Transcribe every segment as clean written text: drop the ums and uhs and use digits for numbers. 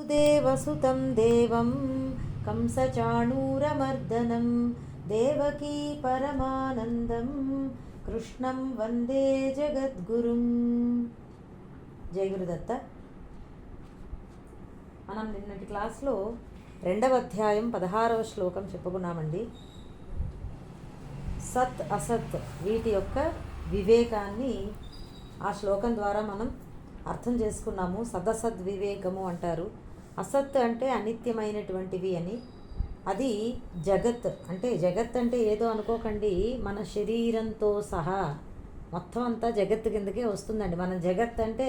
దేవసుతం దేవం కంసచాణూరమర్దనం దేవకీ పరమానందం కృష్ణం వందే జగద్గురుం. జై గురుదత్త. మనం నిన్నటి క్లాస్లో 2వ అధ్యాయం 16వ శ్లోకం చెప్పుకున్నామండి. సత్ అసత్ వీటి యొక్క వివేకాన్ని ఆ శ్లోకం ద్వారా మనం అర్థం చేసుకున్నాము. సదసద్ వివేకము అంటారు. అసత్ అంటే అనిత్యమైనటువంటివి అని. అది జగత్ అంటే, జగత్ అంటే ఏదో అనుకోకండి, మన శరీరంతో సహా మొత్తం అంతా జగత్తు కిందకే వస్తుందండి. మనం జగత్ అంటే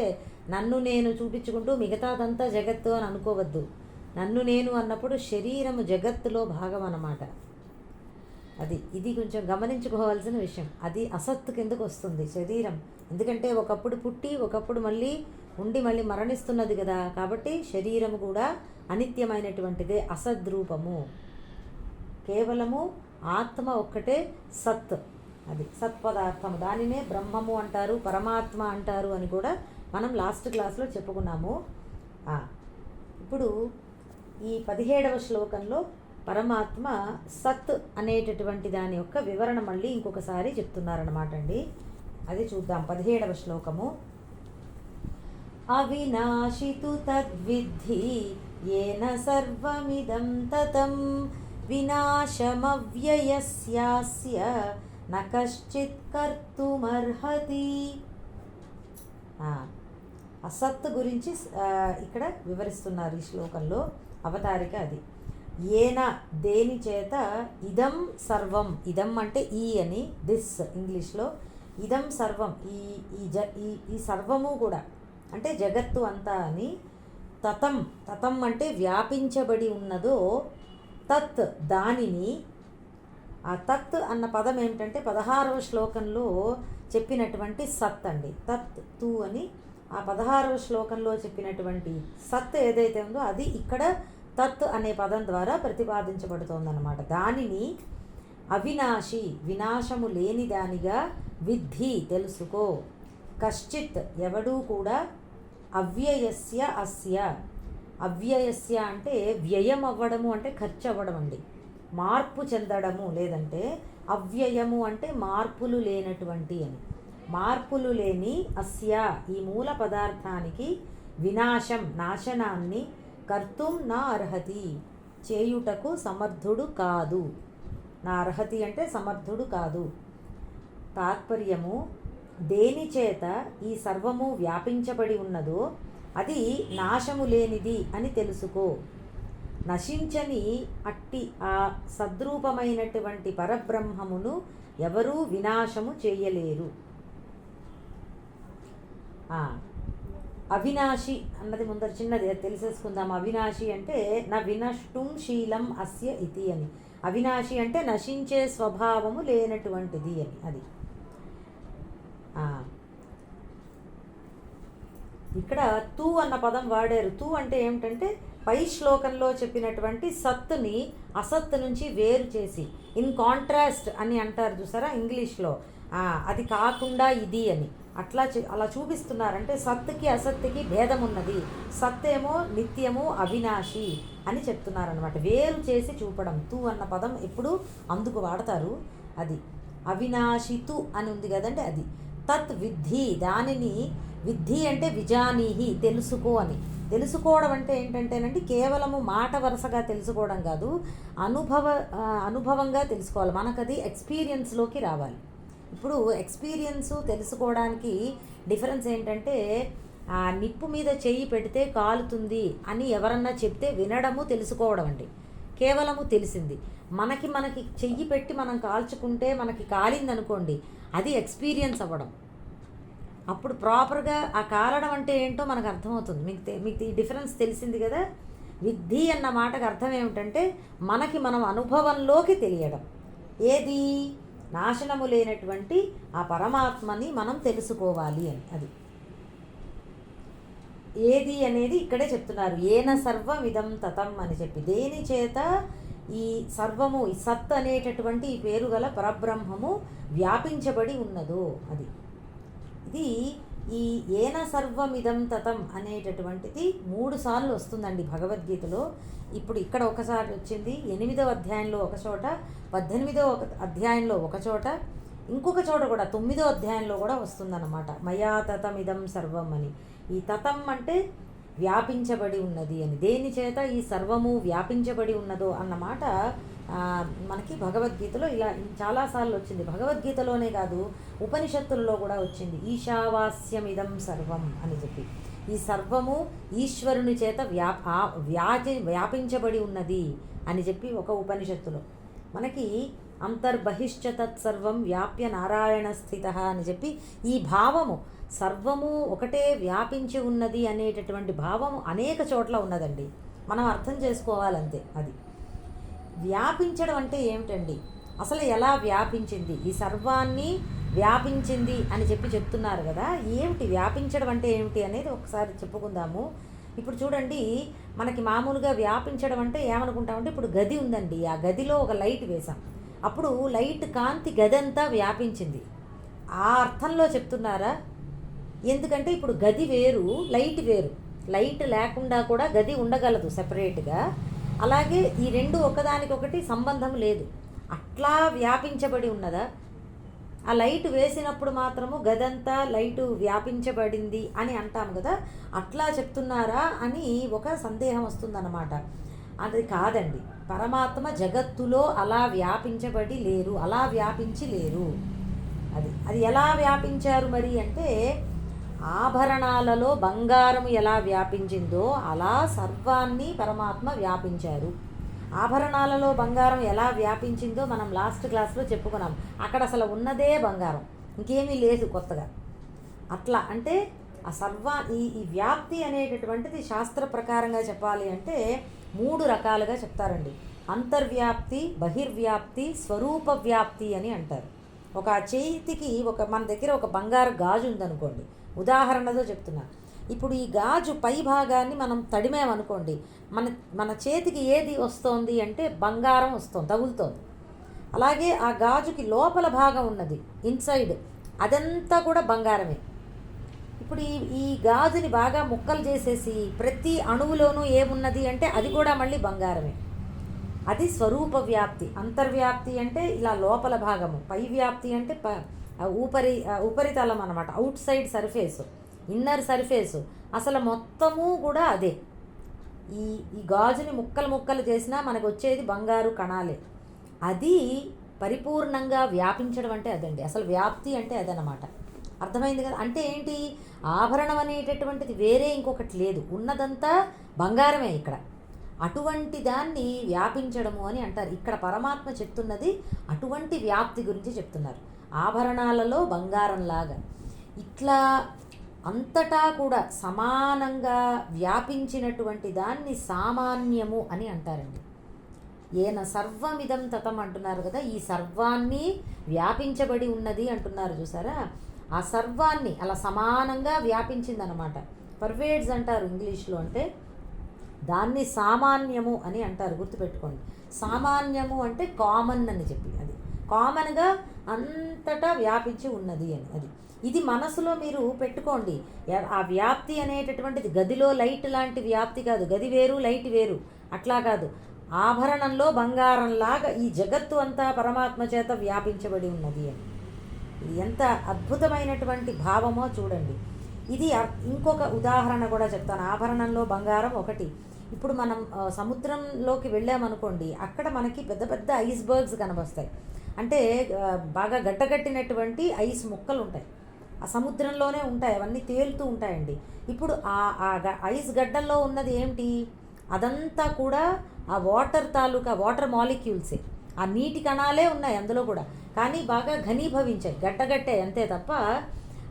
నన్ను నేను చూపించుకుంటూ మిగతాదంతా జగత్తు అని అనుకోవద్దు. నన్ను నేను అన్నప్పుడు శరీరము జగత్తులో భాగం అన్నమాట. ఇది కొంచెం గమనించుకోవాల్సిన విషయం. అది అసత్తు కిందకు వస్తుంది శరీరం. ఎందుకంటే ఒకప్పుడు పుట్టి ఒకప్పుడు మళ్ళీ ఉండి మళ్ళీ మరణిస్తున్నది కదా. కాబట్టి శరీరము కూడా అనిత్యమైనటువంటిదే, అసద్రూపము. కేవలము ఆత్మ ఒక్కటే సత్. అది సత్పదార్థము. దానినే బ్రహ్మము అంటారు, పరమాత్మ అంటారు అని కూడా మనం లాస్ట్ క్లాస్లో చెప్పుకున్నాము. ఇప్పుడు ఈ 17వ శ్లోకంలో పరమాత్మ సత్ అనేటటువంటి దాని యొక్క వివరణ మళ్ళీ ఇంకొకసారి చెప్తున్నారన్నమాట అండి. అది చూద్దాం. 17వ శ్లోకము. అవినాశితు తద్విద్ధి ఏన సర్వమిదం తతం వినాశమవ్యయస్యాస్య న కశ్చిత్ కర్తుమర్హతి. అసత్ గురించి ఇక్కడ వివరిస్తున్నారు ఈ శ్లోకంలో. అవతారిక అది. ఏన దేని చేత, ఇదం సర్వం, ఇదం అంటే ఈ అని, దిస్ ఇంగ్లీష్లో, ఇదం సర్వం ఈ సర్వము కూడా అంటే జగత్తు అంతా అని, తతం తతం అంటే వ్యాపించబడి ఉన్నదో, తత్ దానిని. ఆ తత్ అన్న పదం ఏమిటంటే 16వ శ్లోకంలో చెప్పినటువంటి సత్ అండి. తత్ తు అని ఆ 16వ శ్లోకంలో చెప్పినటువంటి సత్ ఏదైతే ఉందో అది ఇక్కడ తత్ అనే పదం ద్వారా ప్రతిపాదించబడుతోందన్నమాట. దానిని అవినాశి, వినాశము లేని దానిగా, విద్ధి తెలుసుకో, కశ్చిత్ ఎవడూ కూడా, అవ్యయస్య అస్య, అవ్యయస్య అంటే వ్యయం అవ్వడము అంటే ఖర్చు అవ్వడం అండి, మార్పు చెందడము. లేదంటే అవ్యయము అంటే మార్పులు లేనటువంటి అని. మార్పులు లేని అస్య ఈ మూల పదార్థానికి వినాశం నాశనాన్ని కర్తుం నా అర్హతి చేయుటకు సమర్థుడు కాదు. నా అర్హతి అంటే సమర్థుడు కాదు. తాత్పర్యము, దేని చేత ఈ సర్వము వ్యాపించబడి ఉన్నదో అది నాశము లేనిది అని తెలుసుకో. నశించని అట్టి ఆ సద్రూపమైనటువంటి పరబ్రహ్మమును ఎవరూ వినాశము చేయలేరు. అవినాశి అన్నది ముందర చిన్నది తెలిసేసుకుందాం. అవినాశి అంటే నా వినష్టుం శీలం అస్య ఇతి అని. అవినాశి అంటే నశించే స్వభావము లేనటువంటిది అని. అది ఇక్కడ తూ అన్న పదం వాడారు. తూ అంటే ఏమిటంటే పై శ్లోకంలో చెప్పినటువంటి సత్తుని అసత్తు నుంచి వేరు చేసి, ఇన్ కాంట్రాస్ట్ అని అంటారు చూసారా ఇంగ్లీష్లో. అది కాకుండా ఇది అని అలా చూపిస్తున్నారంటే సత్తుకి అసత్తుకి భేదం ఉన్నది. సత్తేమో నిత్యము, అవినాశి అని చెప్తున్నారనమాట. వేరు చేసి చూపడం. తూ అన్న పదం ఎప్పుడు అందుకు వాడతారు. అది అవినాశితు అని ఉంది కదండి. అది తత్ విద్ధి, దానిని విద్ధి అంటే విజానీహి తెలుసుకో అని. తెలుసుకోవడం అంటే ఏంటంటేనండి కేవలము మాట వరుసగా తెలుసుకోవడం కాదు, అనుభవంగా తెలుసుకోవాలి. మనకు అది ఎక్స్పీరియన్స్లోకి రావాలి. ఇప్పుడు ఎక్స్పీరియన్స్ తెలుసుకోవడానికి డిఫరెన్స్ ఏంటంటే, ఆ నిప్పు మీద చెయ్యి పెడితే కాలుతుంది అని ఎవరన్నా చెప్తే వినడము తెలుసుకోవడం అండి. కేవలము తెలిసింది. మనకి చెయ్యి పెట్టి మనం కాల్చుకుంటే మనకి కాలింది అనుకోండి, అది ఎక్స్పీరియన్స్ అవ్వడం. అప్పుడు ప్రాపర్గా ఆ కాలడం అంటే ఏంటో మనకు అర్థమవుతుంది. మీకు ఈ డిఫరెన్స్ తెలిసింది కదా. విద్ధి అన్న మాటకు అర్థం ఏమిటంటే మనం అనుభవంలోకి తెలియడం. ఏది నాశనము లేనటువంటి ఆ పరమాత్మని మనం తెలుసుకోవాలి అని. అది ఏది అనేది ఇక్కడే చెప్తున్నారు. ఏన సర్వం ఇదం తతం అని చెప్పి, దేని చేత ఈ సర్వము, ఈ సత్ అనేటటువంటి ఈ పేరు గల పరబ్రహ్మము వ్యాపించబడి ఉన్నదో అది. ఇది ఈ ఏన సర్వమిదం తతం అనేటటువంటిది 3 సార్లు వస్తుందండి భగవద్గీతలో. ఇప్పుడు ఇక్కడ ఒకసారి వచ్చింది, 8వ అధ్యాయంలో ఒక చోట, 18వ అధ్యాయంలో ఒక చోట, ఇంకొక చోట కూడా 9వ అధ్యాయంలో కూడా వస్తుందన్నమాట. మయా తతమిదం సర్వం అని. ఈ తతం అంటే వ్యాపించబడి ఉన్నది అని, దేని చేత ఈ సర్వము వ్యాపించబడి ఉన్నదో అన్నమాట మనకి భగవద్గీతలో ఇలా చాలాసార్లు వచ్చింది. భగవద్గీతలోనే కాదు, ఉపనిషత్తులలో కూడా వచ్చింది. ఈశావాస్యమిదం సర్వం అని చెప్పి ఈ సర్వము ఈశ్వరుని చేత వ్యాపించబడి ఉన్నది అని చెప్పి ఒక ఉపనిషత్తులో మనకి అంతర్బహిశ్చ తత్సర్వం వ్యాప్య నారాయణ స్థిత అని చెప్పి ఈ భావము సర్వము ఒకటే వ్యాపించి ఉన్నది అనేటటువంటి భావము అనేక చోట్ల ఉన్నదండి. మనం అర్థం చేసుకోవాలంతే. అది వ్యాపించడం అంటే ఏమిటండి, అసలు ఎలా వ్యాపించింది, ఈ సర్వాన్ని వ్యాపించింది అని చెప్పి చెప్తున్నారు కదా, ఏమిటి వ్యాపించడం అంటే ఏమిటి అనేది ఒకసారి చెప్పుకుందాము. ఇప్పుడు చూడండి, మనకి మామూలుగా వ్యాపించడం అంటే ఏమనుకుంటామంటే, ఇప్పుడు గది ఉందండి, ఆ గదిలో ఒక లైట్ వేసాం, అప్పుడు లైట్ కాంతి గది అంతా వ్యాపించింది. ఆ అర్థంలో చెప్తున్నారా? ఎందుకంటే ఇప్పుడు గది వేరు, లైట్ వేరు. లైట్ లేకుండా కూడా గది ఉండగలదు సెపరేట్గా. అలాగే ఈ రెండు ఒకదానికొకటి సంబంధం లేదు. అట్లా వ్యాపించబడి ఉన్నదా? ఆ లైట్ వేసినప్పుడు మాత్రము గదంతా లైటు వ్యాపించబడింది అని అంటాం కదా, అట్లా చెప్తున్నారా అని ఒక సందేహం వస్తుందన్నమాట. అది కాదండి, పరమాత్మ జగత్తులో అలా వ్యాపించబడి లేరు, అలా వ్యాపించి లేరు. అది ఎలా వ్యాపించారు మరి అంటే, ఆభరణాలలో బంగారం ఎలా వ్యాపించిందో అలా సర్వాన్ని పరమాత్మ వ్యాపించారు. ఆభరణాలలో బంగారం ఎలా వ్యాపించిందో మనం లాస్ట్ క్లాస్లో చెప్పుకున్నాం. అక్కడ అసలు ఉన్నదే బంగారం, ఇంకేమీ లేదు కొత్తగా. అట్లా అంటే ఆ ఈ వ్యాప్తి అనేటటువంటిది శాస్త్ర ప్రకారంగా చెప్పాలి అంటే 3 రకాలుగా చెప్తారండి. అంతర్వ్యాప్తి, బహిర్వ్యాప్తి, స్వరూప వ్యాప్తి అని అంటారు. ఒక చేతికి మన దగ్గర ఒక బంగారు గాజు ఉందనుకోండి, ఉదాహరణతో చెప్తున్నా. ఇప్పుడు ఈ గాజు పై భాగాన్ని మనం తడిమేమనుకోండి, మన చేతికి ఏది వస్తోంది అంటే బంగారం వస్తుంది, తగులుతోంది. అలాగే ఆ గాజుకి లోపల భాగం ఉన్నది, ఇన్సైడ్, అదంతా కూడా బంగారమే. ఇప్పుడు ఈ గాజుని బాగా ముక్కలు చేసేసి ప్రతి అణువులోనూ ఏమున్నది అంటే అది కూడా మళ్ళీ బంగారమే. అది స్వరూప వ్యాప్తి. అంతర్వ్యాప్తి అంటే ఇలా లోపల భాగము, పై వ్యాప్తి అంటే ఉపరితలం అన్నమాట, out side surface, inner surface, అసలు మొత్తము కూడా అదే. ఈ గాజుని ముక్కలు చేసినా మనకు వచ్చేది బంగారు కణాలే. అది పరిపూర్ణంగా వ్యాపించడం అంటే అదండి. అసలు వ్యాప్తి అంటే అదనమాట. అర్థమైంది కదా? అంటే ఏంటి, ఆభరణం అనేటటువంటిది వేరే ఇంకొకటి లేదు, ఉన్నదంతా బంగారమే ఇక్కడ. అటువంటి దాన్ని వ్యాపించడము అని అంటారు. ఇక్కడ పరమాత్మ చెప్తున్నది అటువంటి వ్యాప్తి గురించి చెప్తున్నారు. ఆభరణాలలో బంగారంలాగా ఇట్లా అంతటా కూడా సమానంగా వ్యాపించినటువంటి దాన్ని సామాన్యము అని అంటారండి. ఏన సర్వమిదం తతం అంటున్నారు కదా, ఈ సర్వాన్ని వ్యాపించబడి ఉన్నది అంటున్నారు చూసారా. ఆ సర్వాన్ని అలా సమానంగా వ్యాపించిందనమాట. పర్వేడ్స్ అంటారు ఇంగ్లీష్లో. అంటే దాన్ని సామాన్యము అని అంటారు, గుర్తుపెట్టుకోండి. సామాన్యము అంటే కామన్ అని చెప్పి, అది కామన్గా అంతటా వ్యాపించి ఉన్నది అని. ఇది మనసులో మీరు పెట్టుకోండి. ఆ వ్యాప్తి అనేటటువంటిది గదిలో లైట్ లాంటి వ్యాప్తి కాదు, గది వేరు లైట్ వేరు, అట్లా కాదు. ఆభరణంలో బంగారంలాగా ఈ జగత్తు అంతా పరమాత్మ చేత వ్యాపించబడి ఉన్నది అని. ఇది ఎంత అద్భుతమైనటువంటి భావమో చూడండి. ఇది ఇంకొక ఉదాహరణ కూడా చెప్తాను. ఆభరణంలో బంగారం ఒకటి. ఇప్పుడు మనం సముద్రంలోకి వెళ్ళామనుకోండి, అక్కడ మనకి పెద్ద పెద్ద ఐస్బర్గ్స్ కనబస్తాయి. అంటే బాగా గడ్డగట్టినటువంటి ఐస్ ముక్కలు ఉంటాయి, ఆ సముద్రంలోనే ఉంటాయి, అవన్నీ తేలుతూ ఉంటాయండి. ఇప్పుడు ఆ ఐస్ గడ్డల్లో ఉన్నది ఏమిటి, అదంతా కూడా ఆ వాటర్ మాలిక్యూల్సే, ఆ నీటి కణాలే ఉన్నాయి అందులో కూడా. కానీ బాగా ఘనీభవించాయి, గడ్డగట్టాయి అంతే తప్ప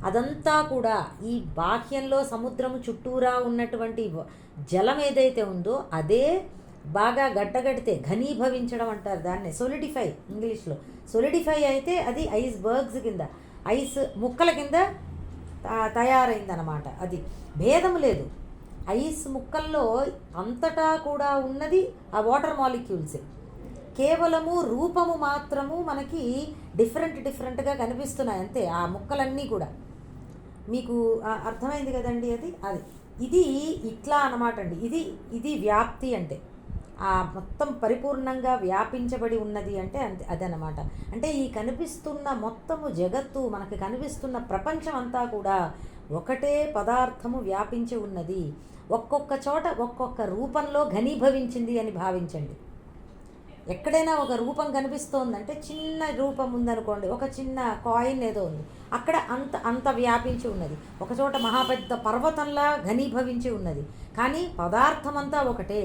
అదంతా కూడా ఈ బాహ్యంలో సముద్రము చుట్టూరా ఉన్నటువంటి జలం ఏదైతే ఉందో అదే బాగా గడ్డగడితే ఘనీభవించడం అంటారు దాన్ని, సొలిడిఫై ఇంగ్లీష్లో. సొలిడిఫై అయితే అది ఐస్బర్గ్స్ కింద, ఐస్ ముక్కల కింద తయారైందనమాట. అది భేదం లేదు, ఐస్ ముక్కల్లో అంతటా కూడా ఉన్నది ఆ వాటర్ మాలిక్యూల్సే. కేవలము రూపము మాత్రము మనకి డిఫరెంట్గా కనిపిస్తున్నాయి అంతే. ఆ ముక్కలన్నీ కూడా మీకు అర్థమైంది కదండి. అది అది ఇది ఇట్లా అన్నమాట అండి. ఇది ఇది వ్యాప్తి అంటే మొత్తం పరిపూర్ణంగా వ్యాపించబడి ఉన్నది అంటే అదనమాట. అంటే ఈ కనిపిస్తున్న మొత్తము జగత్తు, మనకి కనిపిస్తున్న ప్రపంచం అంతా కూడా ఒకటే పదార్థము వ్యాపించి ఉన్నది. ఒక్కొక్క చోట ఒక్కొక్క రూపంలో ఘనీభవించింది అని భావించండి. ఎక్కడైనా ఒక రూపం కనిపిస్తోందంటే, చిన్న రూపం ఉందనుకోండి, ఒక చిన్న కాయిన్ ఏదో ఉంది, అక్కడ అంత అంత వ్యాపించి ఉన్నది. ఒకచోట మహాపెద్ద పర్వతంలా ఘనీభవించి ఉన్నది. కానీ పదార్థమంతా ఒకటే.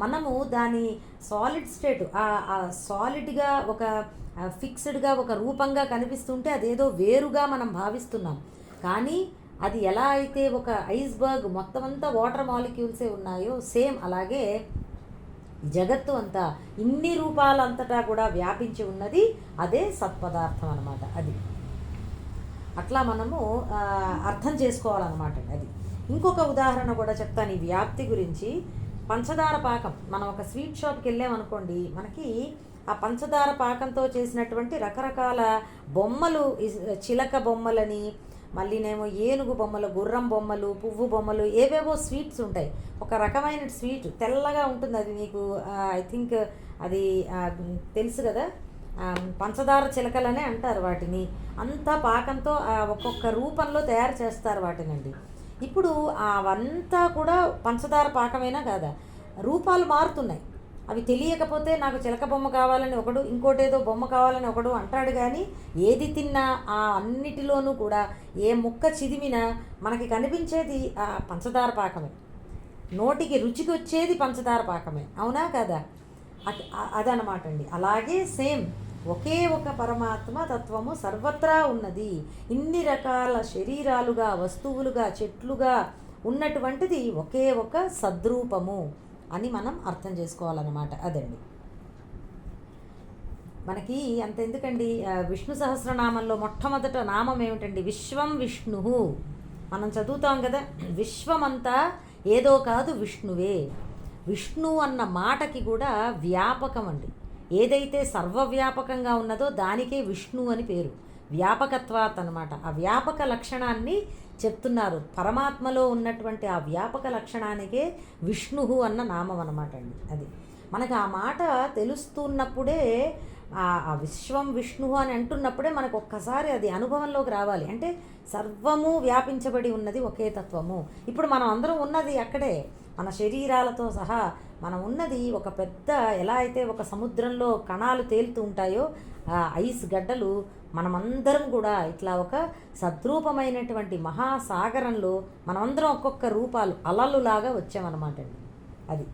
మనము దాని సాలిడ్ స్టేట్, సాలిడ్గా ఒక ఫిక్స్డ్గా ఒక రూపంగా కనిపిస్తుంటే అదేదో వేరుగా మనం భావిస్తున్నాం. కానీ అది ఎలా అయితే ఒక ఐస్బర్గ్ మొత్తం అంతా వాటర్ మాలిక్యూల్సే ఉన్నాయో, సేమ్ అలాగే జగత్తు అంతా ఇన్ని రూపాలంతటా కూడా వ్యాపించి ఉన్నది. అదే సత్పదార్థం అన్నమాట. అది అట్లా మనము అర్థం చేసుకోవాలన్నమాట. అది ఇంకొక ఉదాహరణ కూడా చెప్తాను ఈ వ్యాప్తి గురించి. పంచదార పాకం, మనం ఒక స్వీట్ షాప్కి వెళ్ళామనుకోండి, మనకి ఆ పంచదార పాకంతో చేసినటువంటి రకరకాల బొమ్మలు, చిలక బొమ్మలని, మళ్ళీనేమో ఏనుగు బొమ్మలు, గుర్రం బొమ్మలు, పువ్వు బొమ్మలు, ఏవేవో స్వీట్స్ ఉంటాయి. ఒక రకమైన స్వీట్ తెల్లగా ఉంటుంది. అది మీకు ఐ థింక్ అది తెలుసు కదా, పంచదార చిలకలనే అంటారు వాటిని. అంతా పాకంతో ఒక్కొక్క రూపంలో తయారు చేస్తారు వాటినండి. ఇప్పుడు అవంతా కూడా పంచదార పాకమైనా కాదా, రూపాలు మారుతున్నాయి. అవి తెలియకపోతే నాకు చిలక బొమ్మ కావాలని ఒకడు, ఇంకోటేదో బొమ్మ కావాలని ఒకడు అంటాడు. కానీ ఏది తిన్నా ఆ అన్నిటిలోనూ కూడా ఏ ముక్క చిదిమినా మనకి కనిపించేది ఆ పంచదార పాకమే, నోటికి రుచికి వచ్చేది పంచదార పాకమే, అవునా కదా? అదనమాట అండి. అలాగే సేమ్ ఒకే ఒక పరమాత్మ తత్వము సర్వత్రా ఉన్నది. ఇన్ని రకాల శరీరాలుగా, వస్తువులుగా, చెట్లుగా ఉన్నటువంటిది ఒకే ఒక సద్రూపము అని మనం అర్థం చేసుకోవాలన్నమాట. అదండి మనకి అంత ఎందుకండి. విష్ణు సహస్రనామంలో మొట్టమొదట నామం ఏమిటండి? విశ్వం విష్ణు. మనం చదువుతాం కదా, విశ్వమంతా ఏదో కాదు విష్ణువే. విష్ణు అన్న మాటకి కూడా వ్యాపకం అండి. ఏదైతే సర్వవ్యాపకంగా ఉన్నదో దానికే విష్ణు అని పేరు. వ్యాపకత్వాత్ అనమాట. ఆ వ్యాపక లక్షణాన్ని చెప్తున్నారు. పరమాత్మలో ఉన్నటువంటి ఆ వ్యాపక లక్షణానికే విష్ణువు అన్న నామం అనమాట అండి. అది మనకు ఆ మాట తెలుస్తున్నప్పుడే, ఆ విశ్వం విష్ణువు అని అంటున్నప్పుడే మనకు ఒక్కసారి అది అనుభవంలోకి రావాలి. అంటే సర్వము వ్యాపించబడి ఉన్నది ఒకే తత్వము. ఇప్పుడు మనం అందరం ఉన్నది అక్కడే, మన శరీరాలతో సహా మనం ఉన్నది ఒక పెద్ద, ఎలా అయితే ఒక సముద్రంలో కణాలు తేలుతూ ఉంటాయో ఐస్ గడ్డలు, మనమందరం కూడా ఇట్లా ఒక సద్రూపమైనటువంటి మహాసాగరంలో మనమందరం ఒక్కొక్క రూపాలు అలలులాగా వచ్చామన్నమాట అండి. అది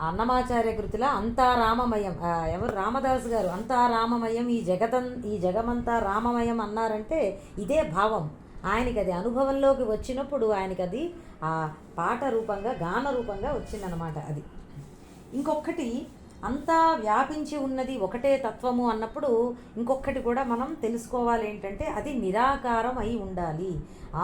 అన్నమాచార్య కృతిలో అంతా రామమయం, ఎవరు రామదాస్ గారు అంతా రామమయం, ఈ జగమంతా రామమయం అన్నారంటే ఇదే భావం. ఆయనకి అది అనుభవంలోకి వచ్చినప్పుడు ఆయనకి అది ఆ పాట రూపంగా, గాన రూపంగా వచ్చిందనమాట. అది ఇంకొకటి, అంతా వ్యాపించి ఉన్నది ఒకటే తత్వము అన్నప్పుడు ఇంకొకటి కూడా మనం తెలుసుకోవాలి. ఏంటంటే అది నిరాకారం అయి ఉండాలి.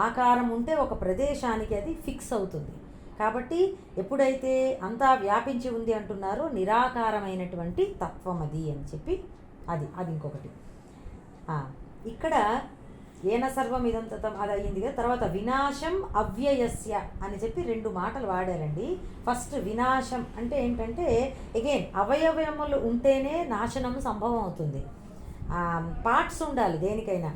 ఆకారం ఉంటే ఒక ప్రదేశానికి అది ఫిక్స్ అవుతుంది. కాబట్టి ఎప్పుడైతే అంతా వ్యాపించి ఉంది అంటున్నారో నిరాకారమైనటువంటి తత్వం అది అని చెప్పి అది ఇంకొకటి. ఇక్కడ ఏన సర్వం ఇదంతం అది అయ్యింది కదా. తర్వాత వినాశం అవ్యయస్య అని చెప్పి 2 మాటలు వాడారండి. ఫస్ట్ వినాశం అంటే ఏంటంటే, అగైన్ అవయవములు ఉంటేనే నాశనం సంభవం అవుతుంది. పార్ట్స్ ఉండాలి దేనికైనా,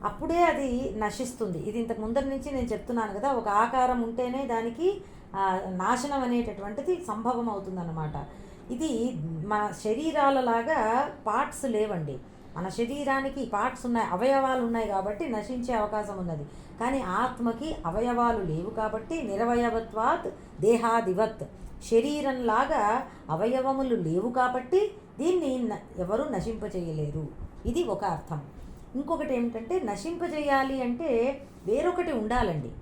అప్పుడే అది నశిస్తుంది. ఇది ఇంతకు ముందరి నుంచి నేను చెప్తున్నాను కదా, ఒక ఆకారం ఉంటేనే దానికి నాశనం అనేటటువంటిది సంభవం అవుతుందన్నమాట. ఇది మన శరీరాలలాగా పార్ట్స్ లేవండి. మన శరీరానికి పార్ట్స్ ఉన్నాయి, అవయవాలు ఉన్నాయి కాబట్టి నశించే అవకాశం ఉన్నది. కానీ ఆత్మకి అవయవాలు లేవు కాబట్టి నిరవయవత్వాత్ దేహాదివత్, శరీరంలాగా అవయవములు లేవు కాబట్టి దీన్ని ఎవరు నశింపచేయలేరు. ఇది ఒక అర్థం. ఇంకొకటి ఏమిటంటే, నశింపజేయాలి అంటే వేరొకటి ఉండాలండి.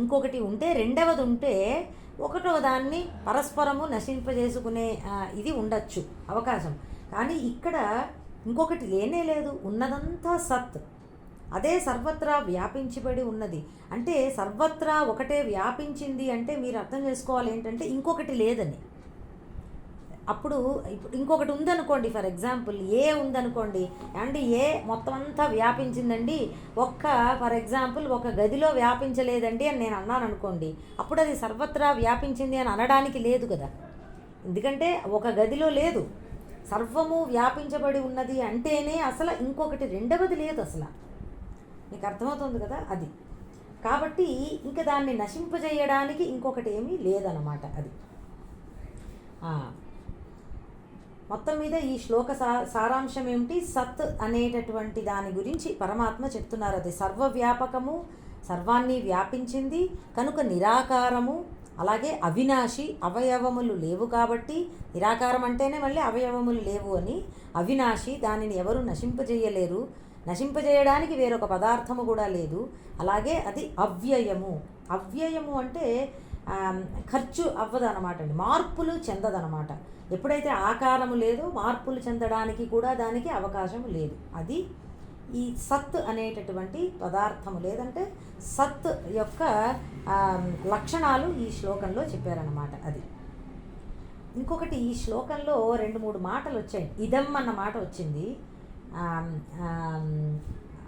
ఇంకొకటి ఉంటే, రెండవది ఉంటే ఒకటో దాన్ని పరస్పరము నశింపజేసుకునే ఇది ఉండొచ్చు అవకాశం. కానీ ఇక్కడ ఇంకొకటి లేనే లేదు, ఉన్నదంతా సత్, అదే సర్వత్రా వ్యాపించబడి ఉన్నది. అంటే సర్వత్రా ఒకటే వ్యాపించింది అంటే మీరు అర్థం చేసుకోవాలి ఏంటంటే ఇంకొకటి లేదని. అప్పుడు ఇప్పుడు ఇంకొకటి ఉందనుకోండి, ఫర్ ఎగ్జాంపుల్ ఏ ఉందనుకోండి, అండి ఏ మొత్తం అంతా వ్యాపించిందండి, ఫర్ ఎగ్జాంపుల్ ఒక గదిలో వ్యాపించలేదండి అని నేను అన్నాను అనుకోండి, అప్పుడు అది సర్వత్రా వ్యాపించింది అని అనడానికి లేదు కదా. ఎందుకంటే ఒక గదిలో లేదు, సర్వము వ్యాపించబడి ఉన్నది అంటేనే అసలు ఇంకొకటి రెండవది లేదు అసలు. మీకు అర్థమవుతుంది కదా అది. కాబట్టి ఇంకా దాన్ని నశింపజేయడానికి ఇంకొకటి ఏమీ లేదన్నమాట అది. మొత్తం మీద ఈ శ్లోక సారాంశం ఏమిటి? సత్ అనేటటువంటి దాని గురించి పరమాత్మ చెప్తున్నారు. అది సర్వవ్యాపకము, సర్వాన్ని వ్యాపించింది కనుక నిరాకారము, అలాగే అవినాశి, అవయవములు లేవు కాబట్టి, నిరాకారం అంటేనే మళ్ళీ అవయవములు లేవు అని, అవినాశి, దానిని ఎవరు నశింపజేయలేరు, నశింపజేయడానికి వేరొక పదార్థము కూడా లేదు. అలాగే అది అవ్యయము. అవ్యయము అంటే ఖర్చు అవ్వదనమాట అండి, మార్పులు చెందదనమాట. ఎప్పుడైతే ఆకారము లేదో మార్పులు చెందడానికి కూడా దానికి అవకాశం లేదు. అది ఈ సత్ అనేటటువంటి పదార్థము, లేదంటే సత్ యొక్క లక్షణాలు ఈ శ్లోకంలో చెప్పారన్నమాట. అది ఇంకొకటి, ఈ శ్లోకంలో 2-3 మాటలు వచ్చాయి. ఇదం అన్న మాట వచ్చింది.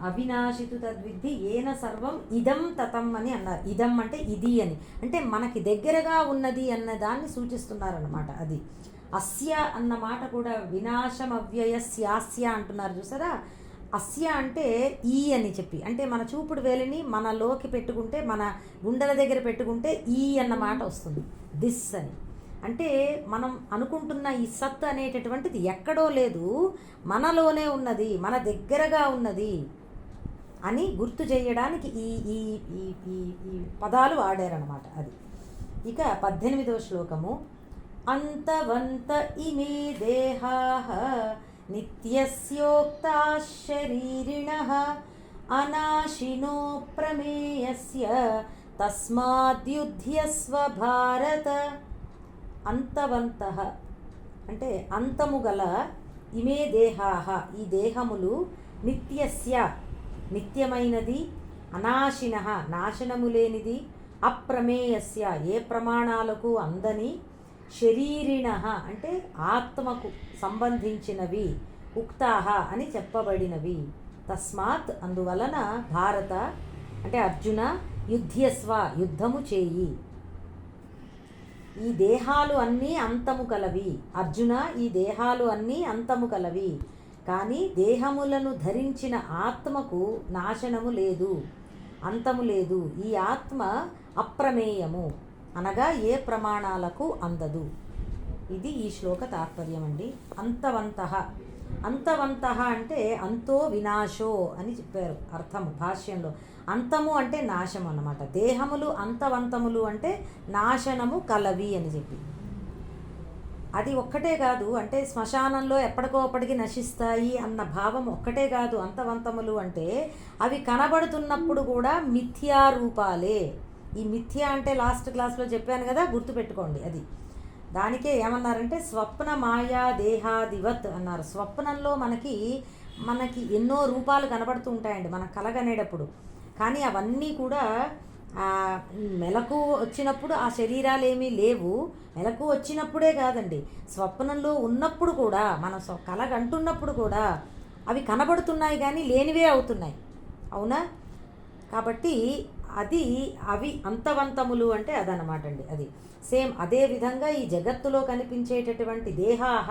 అవినాశితు తద్విద్ధి ఏన సర్వం ఇదం తతం అని అన్నారు. ఇదం అంటే ఇది అని, అంటే మనకి దగ్గరగా ఉన్నది అన్న దాన్ని సూచిస్తున్నారన్నమాట. అది అస్య అన్న మాట కూడా వినాశం అవ్యయస్యాస్య అంటున్నారు చూసారా. అస్య అంటే ఈ అని చెప్పి, అంటే మన చూపుడు వేలిని మనలోకి పెట్టుకుంటే, మన గుండెల దగ్గర పెట్టుకుంటే ఈ అన్న మాట వస్తుంది, దిస్ అని. అంటే మనం అనుకుంటున్న ఈ సత్ అనేటటువంటిది ఎక్కడో లేదు, మనలోనే ఉన్నది, మన దగ్గరగా ఉన్నది అని గుర్తు చేయడానికి ఈ ఈ ఈ ఈ పదాలు వాడారనమాట. అది ఇక 18వ శ్లోకము. అంతవంత ఇమే దేహాః నిత్యస్యోక్తా శరీరిణః అనాశినో ప్రమేయస్య తస్మాద్యుధ్యస్వ భారత. అంతవంతః అంటే అంతము గల, ఇమే దేహాః ఈ దేహములు, నిత్యస్య నిత్యమైనది, అనాశినః నాశనము లేనిది, అప్రమేయస్య ఏ ప్రమాణాలకు అందని, శరీరిణః అంటే ఆత్మకు సంబంధించినవి, ఉక్తాః అని చెప్పబడినవి. తస్మాత్ అందువలన, భారత అంటే అర్జున, యుధ్యస్వ యుద్ధము చేయి. ఈ దేహాలు అన్నీ అంతము కలవి అర్జున, ఈ దేహాలు అన్నీ అంతము కలవి, కానీ దేహములను ధరించిన ఆత్మకు నాశనము లేదు, అంతము లేదు. ఈ ఆత్మ అప్రమేయము, అనగా ఏ ప్రమాణాలకు అందదు. ఇది ఈ శ్లోక తాత్పర్యం అండి. అంతవంతః, అంతవంతః అంటే అంతో వినాశో అని చెప్పారు అర్థము భాష్యంలో. అంతము అంటే నాశం అన్నమాట. దేహములు అంతవంతములు అంటే నాశనము కలవి అని చెప్పి. అది ఒక్కటే కాదు, అంటే శ్మశానంలో ఎప్పటికోప్పటికి నశిస్తాయి అన్న భావం ఒక్కటే కాదు. అంతవంతములు అంటే అవి కనబడుతున్నప్పుడు కూడా మిథ్యారూపాలే. ఈ మిథ్య అంటే లాస్ట్ క్లాస్లో చెప్పాను కదా, గుర్తుపెట్టుకోండి. అది దానికే ఏమన్నారంటే స్వప్న మాయా దేహాదివత్ అన్నారు. స్వప్నంలో మనకి ఎన్నో రూపాలు కనబడుతూ ఉంటాయండి మన కలగనేటప్పుడు, కానీ అవన్నీ కూడా మెలకు వచ్చినప్పుడు ఆ శరీరాలు ఏమీ లేవు. మెలకు వచ్చినప్పుడే కాదండి, స్వప్నంలో ఉన్నప్పుడు కూడా, మన కలగంటున్నప్పుడు కూడా అవి కనబడుతున్నాయి కానీ లేనివే అవుతున్నాయి, అవునా? కాబట్టి అవి అంతవంతములు అంటే అదనమాట అండి. అది సేమ్ అదే విధంగా ఈ జగత్తులో కనిపించేటటువంటి దేహాహ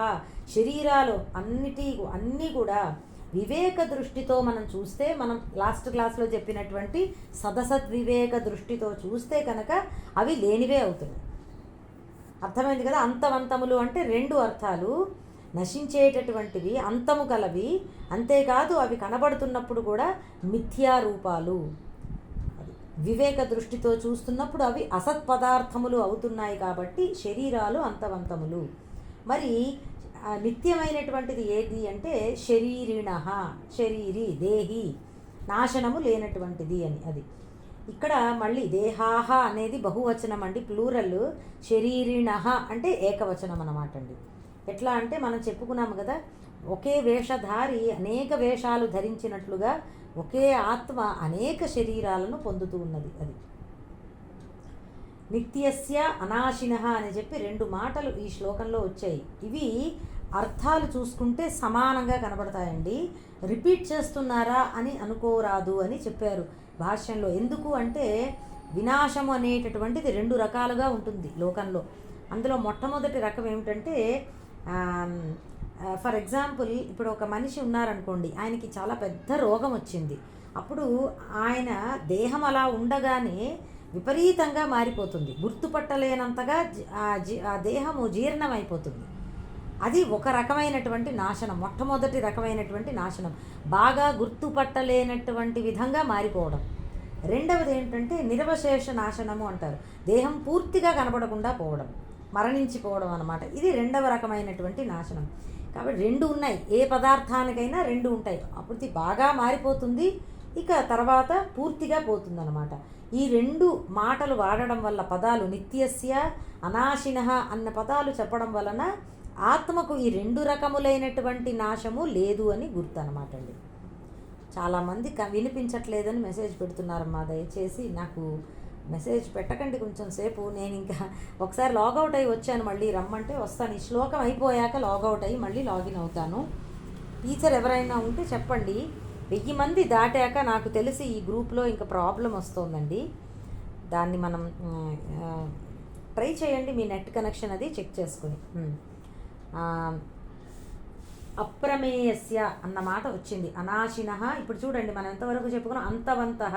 శరీరాలు అన్నీ కూడా వివేక దృష్టితో మనం చూస్తే, మనం లాస్ట్ క్లాస్లో చెప్పినటువంటి సదసద్వివేక దృష్టితో చూస్తే కనుక అవి లేనివే అవుతున్నాయి. అర్థమైంది కదా? అంతవంతములు అంటే 2 అర్థాలు. నశించేటటువంటివి, అంతము కలవి, అంతేకాదు అవి కనబడుతున్నప్పుడు కూడా మిథ్యారూపాలు. వివేక దృష్టితో చూస్తున్నప్పుడు అవి అసత్పదార్థములు అవుతున్నాయి కాబట్టి శరీరాలు అంతవంతములు. మరి నిత్యమైనటువంటిది ఏది అంటే శరీరిణః, శరీరి దేహి, నాశనము లేనటువంటిది అని. అది ఇక్కడ మళ్ళీ దేహాహ అనేది బహువచనం అండి, ప్లూరల్. శరీరిణః అంటే ఏకవచనం అన్నమాట అండి. ఎట్లా అంటే మనం చెప్పుకున్నాము కదా, ఒకే వేషధారి అనేక వేషాలు ధరించినట్లుగా ఒకే ఆత్మ అనేక శరీరాలను పొందుతూ ఉన్నది. అది నిత్యస్య అనాశినః అని చెప్పి 2 మాటలు ఈ శ్లోకంలో వచ్చాయి. ఇవి అర్థాలు చూసుకుంటే సమానంగా కనబడతాయండి. రిపీట్ చేస్తున్నారా అని అనుకోరాదు అని చెప్పారు భాష్యంలో. ఎందుకు అంటే వినాశము అనేటటువంటిది 2 రకాలుగా ఉంటుంది లోకంలో. అందులో మొట్టమొదటి రకం ఏమిటంటే ఫర్ ఎగ్జాంపుల్ ఇప్పుడు ఒక మనిషి ఉన్నారనుకోండి, ఆయనకి చాలా పెద్ద రోగం వచ్చింది. అప్పుడు ఆయన దేహం అలా ఉండగానే విపరీతంగా మారిపోతుంది, గుర్తుపట్టలేనంతగా ఆ దేహము జీర్ణమైపోతుంది. అది ఒక రకమైనటువంటి నాశనం, మొట్టమొదటి రకమైనటువంటి నాశనం, బాగా గుర్తుపట్టలేనటువంటి విధంగా మారిపోవడం. రెండవది ఏంటంటే నిరవశేష నాశనము అంటారు, దేహం పూర్తిగా కనపడకుండా పోవడం, మరణించిపోవడం అన్నమాట. ఇది రెండవ రకమైనటువంటి నాశనం. కాబట్టి 2 ఉన్నాయి, ఏ పదార్థానికైనా 2 ఉంటాయి. అప్పుడు బాగా మారిపోతుంది, ఇక తర్వాత పూర్తిగా పోతుంది అన్నమాట. ఈ 2 మాటలు వాడడం వల్ల, పదాలు నిత్యస్య అనాశినః అన్న పదాలు చెప్పడం వలన ఆత్మకు ఈ 2 రకములైనటువంటి నాశము లేదు అని గుర్తు అనమాట అండి. చాలామంది వినిపించట్లేదని మెసేజ్ పెడుతున్నారమ్మా. దయచేసి నాకు మెసేజ్ పెట్టకండి కొంచెం సేపు. నేను ఇంకా ఒకసారి లాగౌట్ అయ్యి వచ్చాను, మళ్ళీ రమ్మంటే వస్తాను. ఈ శ్లోకం అయిపోయాక లాగౌట్ అయ్యి మళ్ళీ లాగిన్ అవుతాను. టీచర్ ఎవరైనా ఉంటే చెప్పండి. 1000 మంది దాటాక నాకు తెలిసి ఈ గ్రూప్లో ఇంకా ప్రాబ్లం వస్తుందండి. దాన్ని మనం ట్రై చేయండి, మీ నెట్ కనెక్షన్ అది చెక్ చేసుకుని. అప్రమేయస్య అన్న మాట వచ్చింది, అనాశినః. ఇప్పుడు చూడండి, మనం ఎంతవరకు చెప్పుకున్నాం, అంతవంతః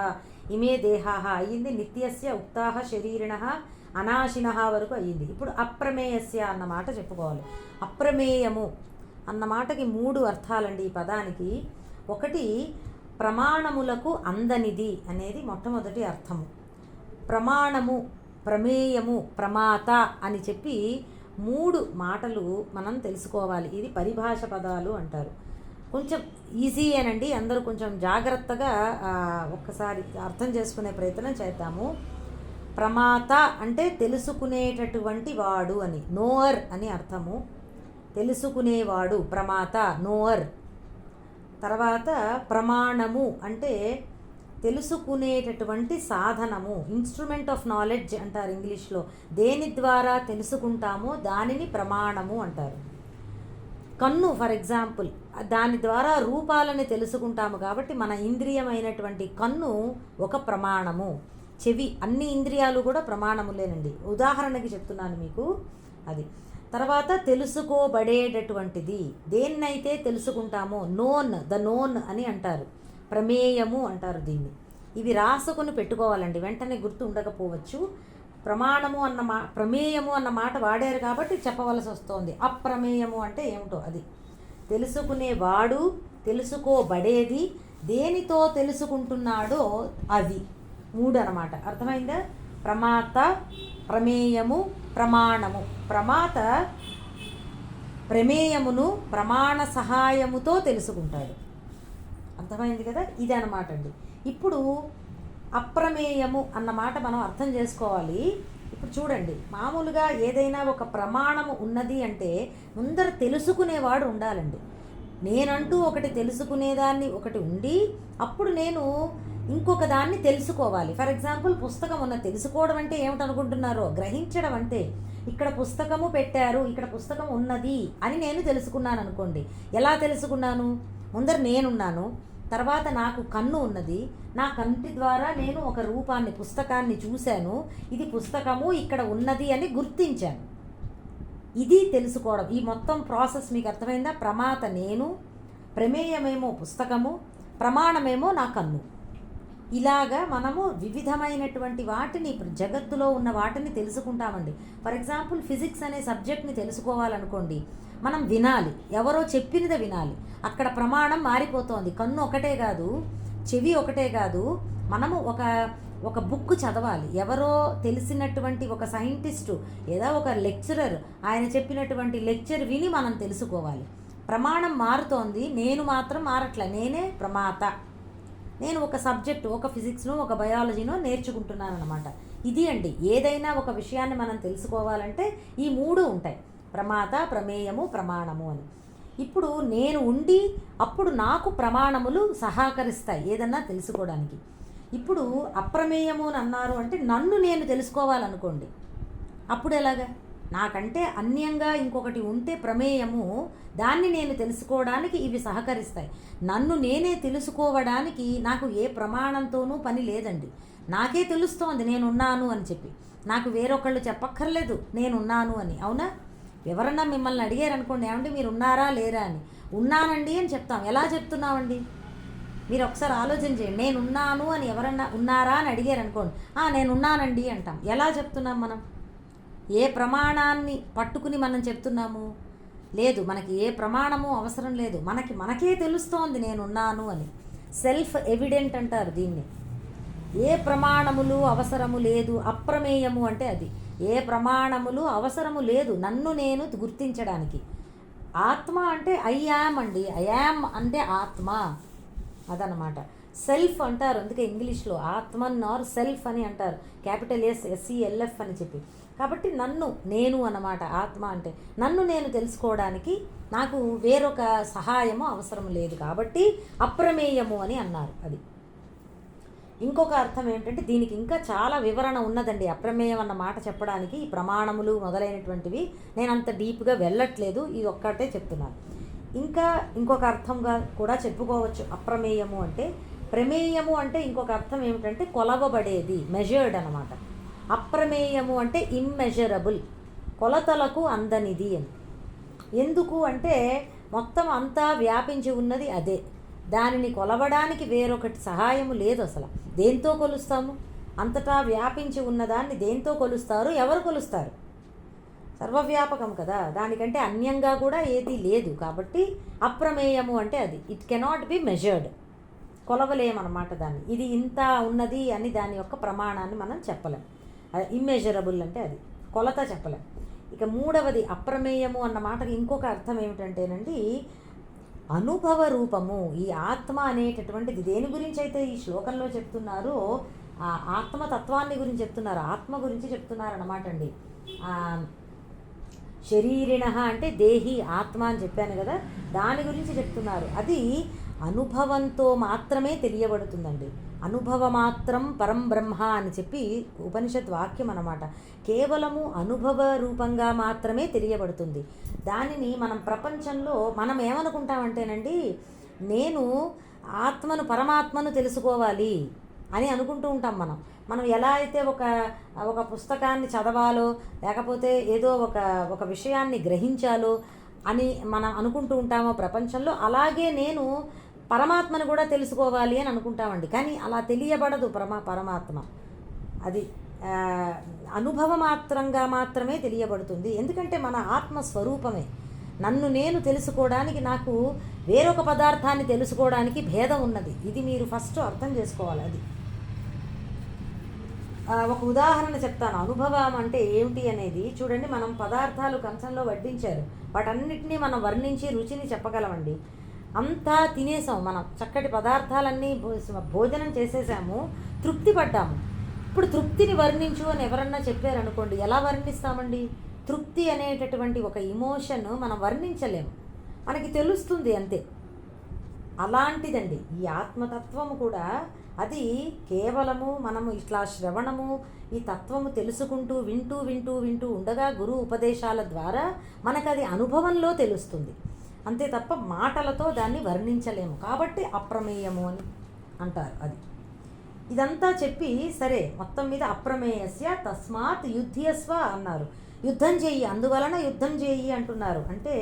ఇమే దేహాః అయ్యింది, నిత్యస్య ఉక్తాః శరీరిణః అనాశినః వరకు అయ్యింది. ఇప్పుడు అప్రమేయస్య అన్న మాట చెప్పుకోవాలి. అప్రమేయము అన్న మాటకి 3 అర్థాలండి ఈ పదానికి. ఒకటి, ప్రమాణములకు అందనిది అనేది మొట్టమొదటి అర్థము. ప్రమాణము, ప్రమేయము, ప్రమాత అని చెప్పి 3 మాటలు మనం తెలుసుకోవాలి. ఇది పరిభాష పదాలు అంటారు. కొంచెం ఈజీ అనండి, అందరూ కొంచెం జాగ్రత్తగా ఒక్కసారి అర్థం చేసుకునే ప్రయత్నం చేద్దాము. ప్రమాత అంటే తెలుసుకునేటటువంటి వాడు అని, నోవర్ అని అర్థము. తెలుసుకునేవాడు ప్రమాత, నోవర్. తర్వాత ప్రమాణము అంటే తెలుసుకునేటటువంటి సాధనము, ఇన్స్ట్రుమెంట్ ఆఫ్ నాలెడ్జ్ అంటారు ఇంగ్లీష్లో. దేని ద్వారా తెలుసుకుంటామో దానిని ప్రమాణము అంటారు. కన్ను ఫర్ ఎగ్జాంపుల్, దాని ద్వారా రూపాలని తెలుసుకుంటాము కాబట్టి మన ఇంద్రియమైనటువంటి కన్ను ఒక ప్రమాణము. చెవి, అన్ని ఇంద్రియాలు కూడా ప్రమాణములేనండి, ఉదాహరణకి చెప్తున్నాను మీకు అది. తర్వాత తెలుసుకోబడేటటువంటిది, దేన్నైతే తెలుసుకుంటామో, నోన్, ద నోన్ అని అంటారు, ప్రమేయము అంటారు దీన్ని. ఇవి రాసుకొని పెట్టుకోవాలండి, వెంటనే గుర్తు ఉండకపోవచ్చు. ప్రమాణము అన్న ప్రమేయము అన్న మాట వాడారు కాబట్టి చెప్పవలసి వస్తోంది. అప్రమేయము అంటే ఏమిటో అది. తెలుసుకునేవాడు, తెలుసుకోబడేది, దేనితో తెలుసుకుంటున్నాడో అది. 3 అన్నమాట. అర్థమైందా? ప్రమాత, ప్రమేయము, ప్రమాణము. ప్రమాత ప్రమేయమును ప్రమాణ సహాయముతో తెలుసుకుంటాడు. అర్థమైంది కదా? ఇది అన్నమాట అండి. ఇప్పుడు అప్రమేయము అన్నమాట మనం అర్థం చేసుకోవాలి. ఇప్పుడు చూడండి, మామూలుగా ఏదైనా ఒక ప్రమాణము ఉన్నది అంటే ముందర తెలుసుకునేవాడు ఉండాలండి. నేనంటూ ఒకటి తెలుసుకునేదాన్ని ఒకటి ఉండి అప్పుడు నేను ఇంకొక దాన్ని తెలుసుకోవాలి. ఫర్ ఎగ్జాంపుల్, పుస్తకం ఉన్న తెలుసుకోవడం అంటే ఏమిటనుకుంటున్నారో, గ్రహించడం అంటే ఇక్కడ పుస్తకము పెట్టారు, ఇక్కడ పుస్తకం ఉన్నది అని నేను తెలుసుకున్నాను అనుకోండి. ఎలా తెలుసుకున్నాను? ముందర నేనున్నాను, తర్వాత నాకు కన్ను ఉన్నది, నా కంటి ద్వారా నేను ఒక రూపాన్ని, పుస్తకాన్ని చూశాను, ఇది పుస్తకము ఇక్కడ ఉన్నది అని గుర్తించాను. ఇది తెలుసుకోవడం. ఈ మొత్తం ప్రాసెస్ మీకు అర్థమైందా? ప్రమాత నేను, ప్రమేయమేమో పుస్తకము, ప్రమాణమేమో నా కన్ను. ఇలాగా మనము వివిధమైనటువంటి వాటిని, జగత్తులో ఉన్న వాటిని తెలుసుకుంటామండి. ఫర్ ఎగ్జాంపుల్, ఫిజిక్స్ అనే సబ్జెక్ట్ని తెలుసుకోవాలనుకోండి, మనం వినాలి, ఎవరో చెప్పినది వినాలి. అక్కడ ప్రమాణం మారిపోతోంది. కన్ను ఒకటే కాదు, చెవి ఒకటే కాదు, మనము ఒక బుక్ చదవాలి. ఎవరో తెలిసినటువంటి ఒక సైంటిస్టు, ఏదో ఒక లెక్చరర్, ఆయన చెప్పినటువంటి లెక్చర్ విని మనం తెలుసుకోవాలి. ప్రమాణం మారుతోంది, నేను మాత్రం మారట్లే, నేనే ప్రమాత. నేను ఒక సబ్జెక్టు, ఒక ఫిజిక్స్నో ఒక బయాలజీనో నేర్చుకుంటున్నాను అన్నమాట. ఇది అండి, ఏదైనా ఒక విషయాన్ని మనం తెలుసుకోవాలంటే ఈ 3 ఉంటాయి, ప్రమాత, ప్రమేయము, ప్రమాణము అని. ఇప్పుడు నేను ఉండి అప్పుడు నాకు ప్రమాణములు సహకరిస్తాయి ఏదన్నా తెలుసుకోవడానికి. ఇప్పుడు అప్రమేయము అని అన్నారు అంటే నన్ను నేను తెలుసుకోవాలనుకోండి, అప్పుడు ఎలాగా? నాకంటే అన్యంగా ఇంకొకటి ఉంటే ప్రమేయము, దాన్ని నేను తెలుసుకోవడానికి ఇవి సహకరిస్తాయి. నన్ను నేనే తెలుసుకోవడానికి నాకు ఏ ప్రమాణంతోనూ పని లేదండి. నాకే తెలుస్తోంది నేనున్నాను అని చెప్పి. నాకు వేరొకళ్ళు చెప్పక్కర్లేదు నేనున్నాను అని. అవునా? ఎవరన్నా మిమ్మల్ని అడిగారు అనుకోండి, ఏమంటే మీరు ఉన్నారా లేరా అని. ఉన్నానండి అని చెప్తాం. ఎలా చెప్తున్నామండి? మీరు ఒకసారి ఆలోచన చేయండి. నేనున్నాను అని ఎవరన్నా ఉన్నారా అని అడిగారు అనుకోండి, నేనున్నానండి అంటాం. ఎలా చెప్తున్నాం మనం? ఏ ప్రమాణాన్ని పట్టుకుని మనం చెప్తున్నాము? లేదు, మనకి ఏ ప్రమాణము అవసరం లేదు. మనకే తెలుస్తోంది నేనున్నాను అని. సెల్ఫ్ ఎవిడెంట్ అంటారు దీన్ని. ఏ ప్రమాణములు అవసరము లేదు. అప్రమేయము అంటే అది. ఏ ప్రమాణములు అవసరము లేదు నన్ను నేను గుర్తించడానికి. ఆత్మ అంటే ఐ యామ్ అండి. ఐ యామ్ అంటే ఆత్మ, అదనమాట. సెల్ఫ్ అంటారు, అందుకే ఇంగ్లీష్లో ఆత్మన్ ఆర్ సెల్ఫ్ అని అంటారు, క్యాపిటల్ SELF అని చెప్పి. కాబట్టి నేను అన్నమాట. ఆత్మ అంటే నన్ను నేను తెలుసుకోవడానికి నాకు వేరొక సహాయము అవసరం లేదు, కాబట్టి అప్రమేయము అని అన్నారు. అది ఇంకొక అర్థం ఏమిటంటే, దీనికి ఇంకా చాలా వివరణ ఉన్నదండి. అప్రమేయం అన్న మాట చెప్పడానికి ఈ ప్రమాణములు మొదలైనటువంటివి నేను అంత డీప్గా వెళ్ళట్లేదు, ఇది ఒక్కటే చెప్తున్నాను. ఇంకా ఇంకొక అర్థంగా కూడా చెప్పుకోవచ్చు అప్రమేయము అంటే. ప్రమేయము అంటే ఇంకొక అర్థం ఏమిటంటే కొలవబడేది, మెజర్డ్ అనమాట. అప్రమేయము అంటే ఇమ్మెజరబుల్, కొలతలకు అందనిది అని. ఎందుకు అంటే మొత్తం అంతా వ్యాపించి ఉన్నది అదే. దానిని కొలవడానికి వేరొకటి సహాయము లేదు అసలు. దేంతో కొలుస్తాము? అంతటా వ్యాపించి ఉన్నదాన్ని దేంతో కొలుస్తారు? ఎవరు కొలుస్తారు? సర్వవ్యాపకం కదా, దానికంటే అన్యంగా కూడా ఏది లేదు. కాబట్టి అప్రమేయము అంటే అది. ఇట్ కెనాట్ బి మెజర్డ్, కొలవలేమన్నమాట దాన్ని. ఇది ఇంత ఉన్నది అని దాని యొక్క ప్రమాణాన్ని మనం చెప్పలేం. అది ఇమ్మెజరబుల్ అంటే అది, కొలత చెప్పలేం. ఇక మూడవది అప్రమేయము అన్న మాటకి ఇంకొక అర్థం ఏమిటంటేనండి, అనుభవ రూపము. ఈ ఆత్మ అనేటటువంటిది దేని గురించి అయితే ఈ శ్లోకంలో చెప్తున్నారో ఆ ఆత్మతత్వాన్ని గురించి చెప్తున్నారు, ఆత్మ గురించి చెప్తున్నారు అన్నమాట అండి. శరీరిణ అంటే దేహి, ఆత్మ అని చెప్పాను కదా, దాని గురించి చెప్తున్నారు. అది అనుభవంతో మాత్రమే తెలియబడుతుందండి. అనుభవ మాత్రం పరం బ్రహ్మ అని చెప్పి ఉపనిషత్ వాక్యం అన్నమాట. కేవలము అనుభవ రూపంగా మాత్రమే తెలియబడుతుంది. దానిని మనం ప్రపంచంలో మనం ఏమనుకుంటామంటేనండి, నేను ఆత్మను పరమాత్మను తెలుసుకోవాలి అని అనుకుంటూ ఉంటాం. మనం ఎలా అయితే ఒక పుస్తకాన్ని చదవాలో లేకపోతే ఏదో ఒక విషయాన్ని గ్రహించాలో అని మనం అనుకుంటూ ఉంటామో ప్రపంచంలో, అలాగే నేను పరమాత్మను కూడా తెలుసుకోవాలి అని అనుకుంటామండి. కానీ అలా తెలియబడదు పరమాత్మ. అది అనుభవ మాత్రంగా మాత్రమే తెలియబడుతుంది. ఎందుకంటే మన ఆత్మస్వరూపమే. నన్ను నేను తెలుసుకోవడానికి నాకు వేరొక పదార్థాన్ని తెలుసుకోవడానికి భేదం ఉన్నది. ఇది మీరు ఫస్ట్ అర్థం చేసుకోవాలి. అది ఒక ఉదాహరణ చెప్తాను. అనుభవం అంటే ఏమిటి అనేది చూడండి. మనం పదార్థాలు కంచంలో వడ్డించారు, వాటన్నిటినీ మనం వర్ణించి రుచిని చెప్పగలమండి. అంతా తినేసాం, మనం చక్కటి పదార్థాలన్నీ భోజనం చేసేసాము, తృప్తి పడ్డాము. ఇప్పుడు తృప్తిని వర్ణించు అని ఎవరన్నా చెప్పారనుకోండి, ఎలా వర్ణిస్తామండి? తృప్తి అనేటటువంటి ఒక ఇమోషన్ మనం వర్ణించలేము, మనకి తెలుస్తుంది అంతే. అలాంటిదండి ఈ ఆత్మతత్వము కూడా. అది కేవలము మనము ఇట్లా శ్రవణము, ఈ తత్వము తెలుసుకుంటూ వింటూ వింటూ వింటూ ఉండగా గురు ఉపదేశాల ద్వారా మనకు అది అనుభవంలో తెలుస్తుంది అంతే తప్ప మాటలతో దాన్ని వర్ణించలేము. కాబట్టి అప్రమేయము అని అంటారు. అది ఇదంతా చెప్పి సరే మొత్తం మీద అప్రమేయస్య తస్మాత్ యుధ్యస్వ అన్నారు. యుద్ధం చెయ్యి, అందువలన యుద్ధం చెయ్యి అంటున్నారు. అంటే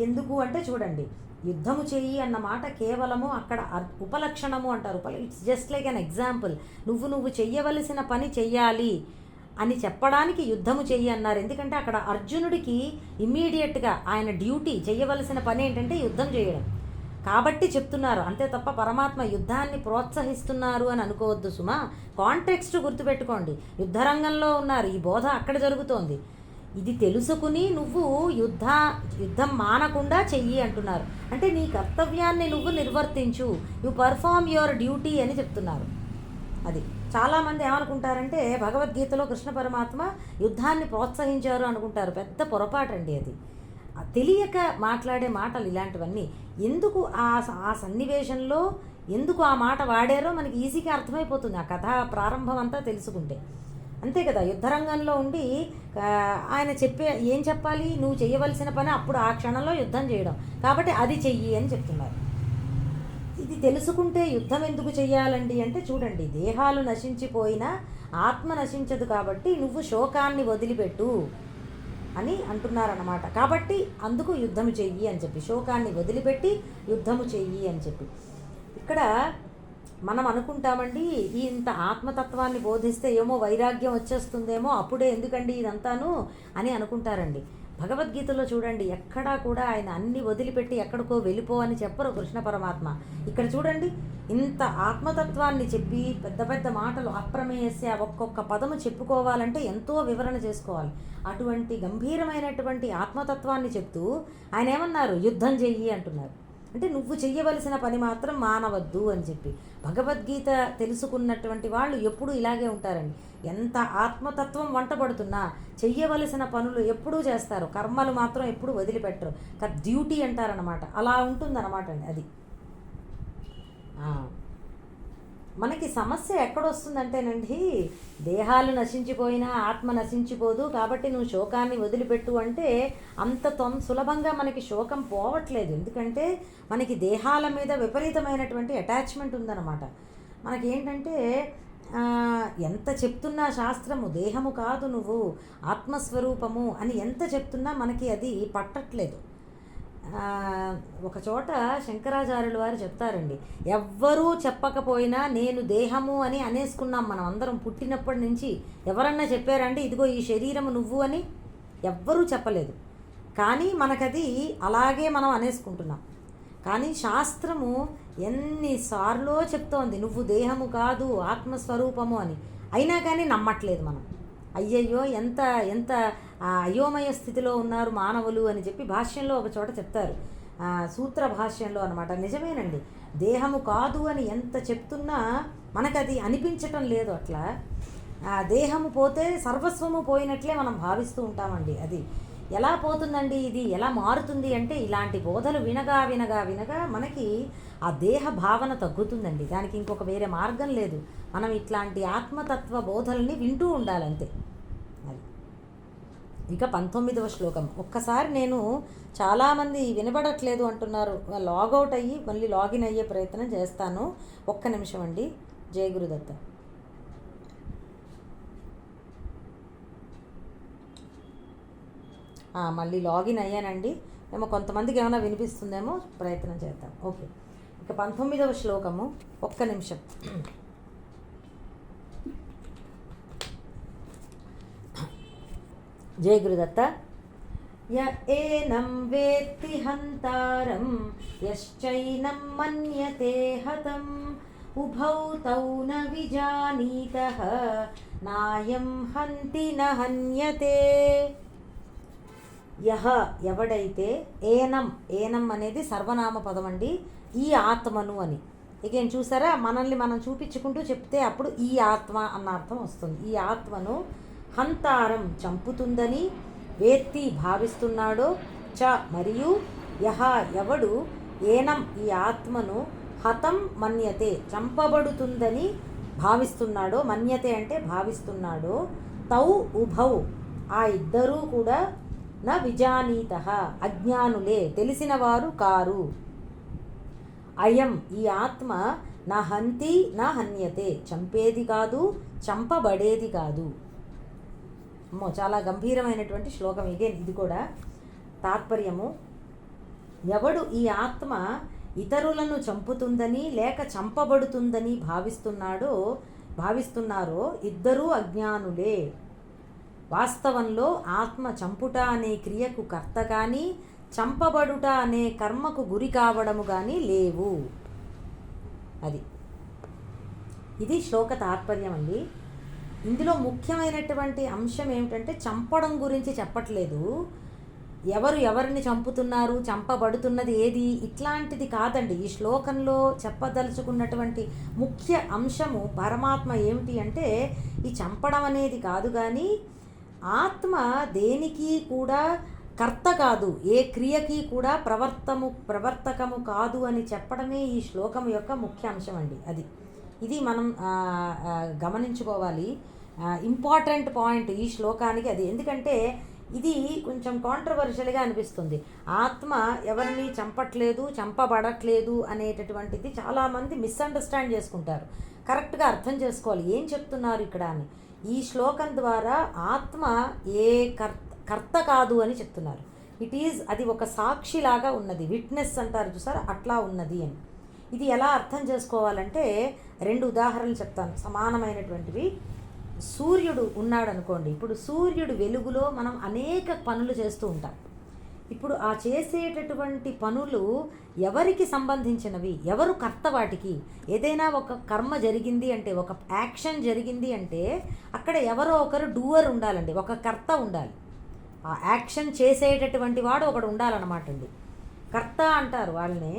ఎందుకు అంటే చూడండి, యుద్ధము చెయ్యి అన్న మాట కేవలము అక్కడ ఉపలక్షణము అంటారు. It's just like an example. నువ్వు చెయ్యవలసిన పని చెయ్యాలి అని చెప్పడానికి యుద్ధము చెయ్యి అన్నారు. ఎందుకంటే అక్కడ అర్జునుడికి ఇమ్మీడియట్గా ఆయన డ్యూటీ, చెయ్యవలసిన పని ఏంటంటే యుద్ధం చేయడం. కాబట్టి చెప్తున్నారు అంతే తప్ప పరమాత్మ యుద్ధాన్ని ప్రోత్సహిస్తున్నారు అని అనుకోవద్దు సుమా. కాంటెక్స్ట్ గుర్తుపెట్టుకోండి. యుద్ధరంగంలో ఉన్నారు, ఈ బోధ అక్కడ జరుగుతోంది. ఇది తెలుసుకుని నువ్వు యుద్ధం మానకుండా చెయ్యి అంటున్నారు. అంటే నీ కర్తవ్యాన్ని నువ్వు నిర్వర్తించు, యు పర్ఫామ్ యువర్ డ్యూటీ అని చెప్తున్నారు. అది చాలామంది ఏమనుకుంటారంటే భగవద్గీతలో కృష్ణ పరమాత్మ యుద్ధాన్ని ప్రోత్సహించారు అనుకుంటారు. పెద్ద పొరపాటండి అది. తెలియక మాట్లాడే మాటలు ఇలాంటివన్నీ. ఎందుకు ఆ సన్నివేశంలో ఎందుకు ఆ మాట వాడారో మనకి ఈజీగా అర్థమైపోతుంది ఆ కథ ప్రారంభం అంతా తెలుసుకుంటే. అంతే కదా, యుద్ధరంగంలో ఉండి ఆయన ఏం చెప్పాలి, నువ్వు చేయవలసిన పని అప్పుడు ఆ క్షణంలో యుద్ధం చేయడం, కాబట్టి అది చెయ్యి అని చెప్తున్నారు. ఇది తెలుసుకుంటే యుద్ధం ఎందుకు చెయ్యాలండి అంటే చూడండి, దేహాలు నశించిపోయినా ఆత్మ నశించదు, కాబట్టి నువ్వు శోకాన్ని వదిలిపెట్టు అని అంటున్నారన్నమాట. కాబట్టి అందుకు యుద్ధము చెయ్యి అని చెప్పి, శోకాన్ని వదిలిపెట్టి యుద్ధము చెయ్యి అని చెప్పి. ఇక్కడ మనం అనుకుంటామండి, ఇంత ఆత్మతత్వాన్ని బోధిస్తే ఏమో వైరాగ్యం వచ్చేస్తుందేమో, అప్పుడే ఎందుకండి ఇదంతాను అని అనుకుంటారండి. భగవద్గీతలో చూడండి, ఎక్కడా కూడా ఆయన అన్ని వదిలిపెట్టి ఎక్కడికో వెళ్ళిపో అని చెప్పరు కృష్ణ పరమాత్మ. ఇక్కడ చూడండి, ఇంత ఆత్మతత్వాన్ని చెప్పి పెద్ద పెద్ద మాటలు అప్రమేయస్య ఒక్కొక్క పదము చెప్పుకోవాలంటే ఎంతో వివరణ చేసుకోవాలి. అటువంటి గంభీరమైనటువంటి ఆత్మతత్వాన్ని చెప్తూ ఆయన ఏమన్నారు, యుద్ధం చెయ్యి అంటున్నారు. అంటే నువ్వు చెయ్యవలసిన పని మాత్రం మానవద్దు అని చెప్పి. భగవద్గీత తెలుసుకున్నటువంటి వాళ్ళు ఎప్పుడూ ఇలాగే ఉంటారండి. ఎంత ఆత్మతత్వం వంటపడుతున్నా చెయ్యవలసిన పనులు ఎప్పుడూ చేస్తారు, కర్మలు మాత్రం ఎప్పుడు వదిలిపెట్టరు. డ్యూటీ అంటారనమాట, అలా ఉంటుందన్నమాట అండి అది. మనకి సమస్య ఎక్కడొస్తుందంటేనండి, దేహాలు నశించిపోయినా ఆత్మ నశించిపోదు, కాబట్టి నువ్వు శోకాన్ని వదిలిపెట్టు అంటే అంత సులభంగా మనకి శోకం పోవట్లేదు. ఎందుకంటే మనకి దేహాల మీద విపరీతమైనటువంటి అటాచ్మెంట్ ఉందన్నమాట. మనకేంటంటే ఎంత చెప్తున్నా శాస్త్రము దేహము కాదు నువ్వు ఆత్మస్వరూపము అని ఎంత చెప్తున్నా మనకి అది పట్టట్లేదు. ఒక చోట శంకరాచార్యుల వారు చెప్తారండి, ఎవ్వరూ చెప్పకపోయినా నేను దేహము అని అనేసుకున్నాం మనం అందరం పుట్టినప్పటి నుంచి. ఎవరన్నా చెప్పారంటే ఇదిగో ఈ శరీరము నువ్వు అని ఎవ్వరూ చెప్పలేదు, కానీ మనకది అలాగే మనం అనేసుకుంటున్నాం. కానీ శాస్త్రము ఎన్నిసార్లో చెప్తోంది నువ్వు దేహము కాదు ఆత్మస్వరూపము అని, అయినా కానీ నమ్మట్లేదు మనం. అయ్యయ్యో ఎంత ఎంత అయోమయ స్థితిలో ఉన్నారు మానవులు అని చెప్పి భాష్యంలో ఒక చోట చెప్తారు, సూత్ర భాష్యంలో అనమాట. నిజమేనండి, దేహము కాదు అని ఎంత చెప్తున్నా మనకది అనిపించటం లేదు. అట్లా దేహము పోతే సర్వస్వము పోయినట్లే మనం భావిస్తూ ఉంటామండి. అది ఎలా పోతుందండి, ఇది ఎలా మారుతుంది అంటే ఇలాంటి బోధలు వినగా వినగా వినగా మనకి ఆ దేహ భావన తగ్గుతుందండి. దానికి ఇంకొక వేరే మార్గం లేదు. మనం ఇట్లాంటి ఆత్మతత్వ బోధల్ని వింటూ ఉండాలంతే. అది ఇక 19వ శ్లోకం. ఒక్కసారి నేను చాలామంది వినబడట్లేదు అంటున్నారు, లాగౌట్ అయ్యి మళ్ళీ లాగిన్ అయ్యే ప్రయత్నం చేస్తాను. ఒక్క నిమిషం అండి. జయ గురుదత్త. మళ్ళీ లాగిన్ అయ్యానండి. ఏమో కొంతమందికి ఏమైనా వినిపిస్తుందేమో, ప్రయత్నం చేద్దాం. ఓకే, ఇక 19వ శ్లోకము. ఒక్క నిమిషం. జయ గురుదత్త. య ఏనం వేత్తి హంతారం యశ్చైనం మన్యతే హతం ఉభౌ తౌ న విజానీతః నాయం హంతి న హన్యతే. యహ ఎవడైతే, ఏనం ఏనం అనేది సర్వనామ పదం అండి, ఈ ఆత్మను అని. ఇకేం చూసారా, మనల్ని మనం చూపించుకుంటూ చెప్తే అప్పుడు ఈ ఆత్మ అన్న అర్థం వస్తుంది. ఈ ఆత్మను హంతారం చంపుతుందని, వేత్తి భావిస్తున్నాడో, చ మరియు యహ ఎవడు, ఏనం ఈ ఆత్మను, హతం మన్యతే చంపబడుతుందని భావిస్తున్నాడో, మన్యతే అంటే భావిస్తున్నాడో, తౌ ఉభౌ ఆ ఇద్దరూ కూడా న విజానీతః అజ్ఞానులే తెలిసిన వారు కారు. అయం ఈ ఆత్మ నా హంతి నా హన్యతే చంపేది కాదు చంపబడేది కాదు. చాలా గంభీరమైనటువంటి శ్లోకం ఇది కూడా. తాత్పర్యము, ఎవడు ఈ ఆత్మ ఇతరులను చంపుతుందని లేక చంపబడుతుందని భావిస్తున్నారో ఇద్దరూ అజ్ఞానులే. వాస్తవంలో ఆత్మ చంపుట అనే క్రియకు కర్త కానీ చంపబడుట అనే కర్మకు గురి కావడము కానీ లేవు. ఇది శ్లోక తాత్పర్యం అండి. ఇందులో ముఖ్యమైనటువంటి అంశం ఏమిటంటే చంపడం గురించి చెప్పట్లేదు. ఎవరిని చంపుతున్నారు, చంపబడుతున్నది ఏది, ఇట్లాంటిది కాదండి. ఈ శ్లోకంలో చెప్పదలుచుకున్నటువంటి ముఖ్య అంశము పరమాత్మ ఏమిటి అంటే ఈ చంపడం అనేది కాదు, కానీ ఆత్మ దేనికి కూడా కర్త కాదు, ఏ క్రియకి కూడా ప్రవర్తకము కాదు అని చెప్పడమే ఈ శ్లోకం యొక్క ముఖ్య అంశం అండి. ఇది మనం గమనించుకోవాలి. ఇంపార్టెంట్ పాయింట్ ఈ శ్లోకానికి అది. ఎందుకంటే ఇది కొంచెం కాంట్రవర్షియల్గా అనిపిస్తుంది. ఆత్మ ఎవరిని చంపట్లేదు, చంపబడట్లేదు అనేటటువంటిది చాలామంది మిస్అండర్స్టాండ్ చేసుకుంటారు. కరెక్ట్గా అర్థం చేసుకోవాలి ఏం చెప్తున్నారు ఇక్కడ అని. ఈ శ్లోకం ద్వారా ఆత్మ ఏ కర్త కాదు అని చెప్తున్నారు. అది ఒక సాక్షిలాగా ఉన్నది, విట్నెస్ అంటారు చూసారా, అట్లా ఉన్నది అని. ఇది ఎలా అర్థం చేసుకోవాలంటే 2 ఉదాహరణలు చెప్తాను సమానమైనటువంటివి. సూర్యుడు ఉన్నాడు అనుకోండి. ఇప్పుడు సూర్యుడు వెలుగులో మనం అనేక పనులు చేస్తూ ఉంటాం. ఇప్పుడు ఆ చేసేటటువంటి పనులు ఎవరికి సంబంధించినవి, ఎవరు కర్త వాటికి? ఏదైనా ఒక కర్మ జరిగింది అంటే, ఒక యాక్షన్ జరిగింది అంటే అక్కడ ఎవరో ఒకరు డూవర్ ఉండాలండి, ఒక కర్త ఉండాలి. ఆ యాక్షన్ చేసేటటువంటి వాడు ఒకడు ఉండాలన్నమాట అండి, కర్త అంటారు వాళ్ళని.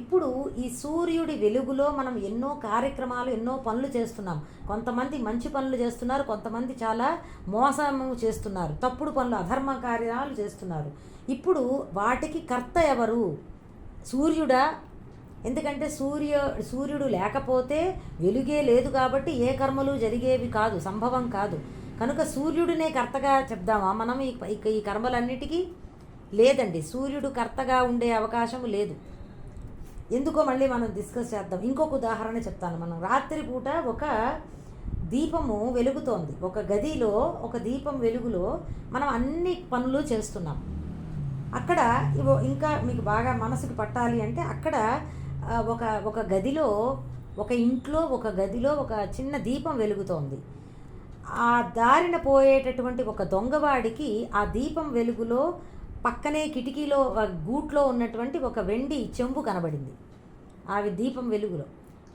ఇప్పుడు ఈ సూర్యుడి వెలుగులో మనం ఎన్నో కార్యక్రమాలు, ఎన్నో పనులు చేస్తున్నాం. కొంతమంది మంచి పనులు చేస్తున్నారు, కొంతమంది చాలా మోసము చేస్తున్నారు, తప్పుడు పనులు, అధర్మ కార్యాలు చేస్తున్నారు. ఇప్పుడు వాటికి కర్త ఎవరు? సూర్యుడా? ఎందుకంటే సూర్యుడు లేకపోతే వెలుగే లేదు కాబట్టి ఏ కర్మలు జరిగేవి కాదు, సంభవం కాదు. కనుక సూర్యుడినే కర్తగా చెప్దామా మనం ఈ కర్మలన్నిటికీ? లేదండి, సూర్యుడు కర్తగా ఉండే అవకాశం లేదు. ఎందుకో మళ్ళీ మనం డిస్కస్ చేద్దాం. ఇంకొక ఉదాహరణ చెప్తాను. మనం రాత్రిపూట ఒక దీపము వెలుగుతోంది, ఒక గదిలో ఒక దీపం వెలుగులో మనం అన్ని పనులు చేస్తున్నాం. అక్కడ ఇంకా మీకు బాగా మనసుకు పట్టాలి అంటే, అక్కడ ఒక గదిలో, ఒక ఇంట్లో ఒక గదిలో ఒక చిన్న దీపం వెలుగుతోంది. ఆ దారిన పోయేటటువంటి ఒక దొంగవాడికి ఆ దీపం వెలుగులో పక్కనే కిటికీలో గూట్లో ఉన్నటువంటి ఒక వెండి చెంబు కనబడింది. ఆ దీపం వెలుగులో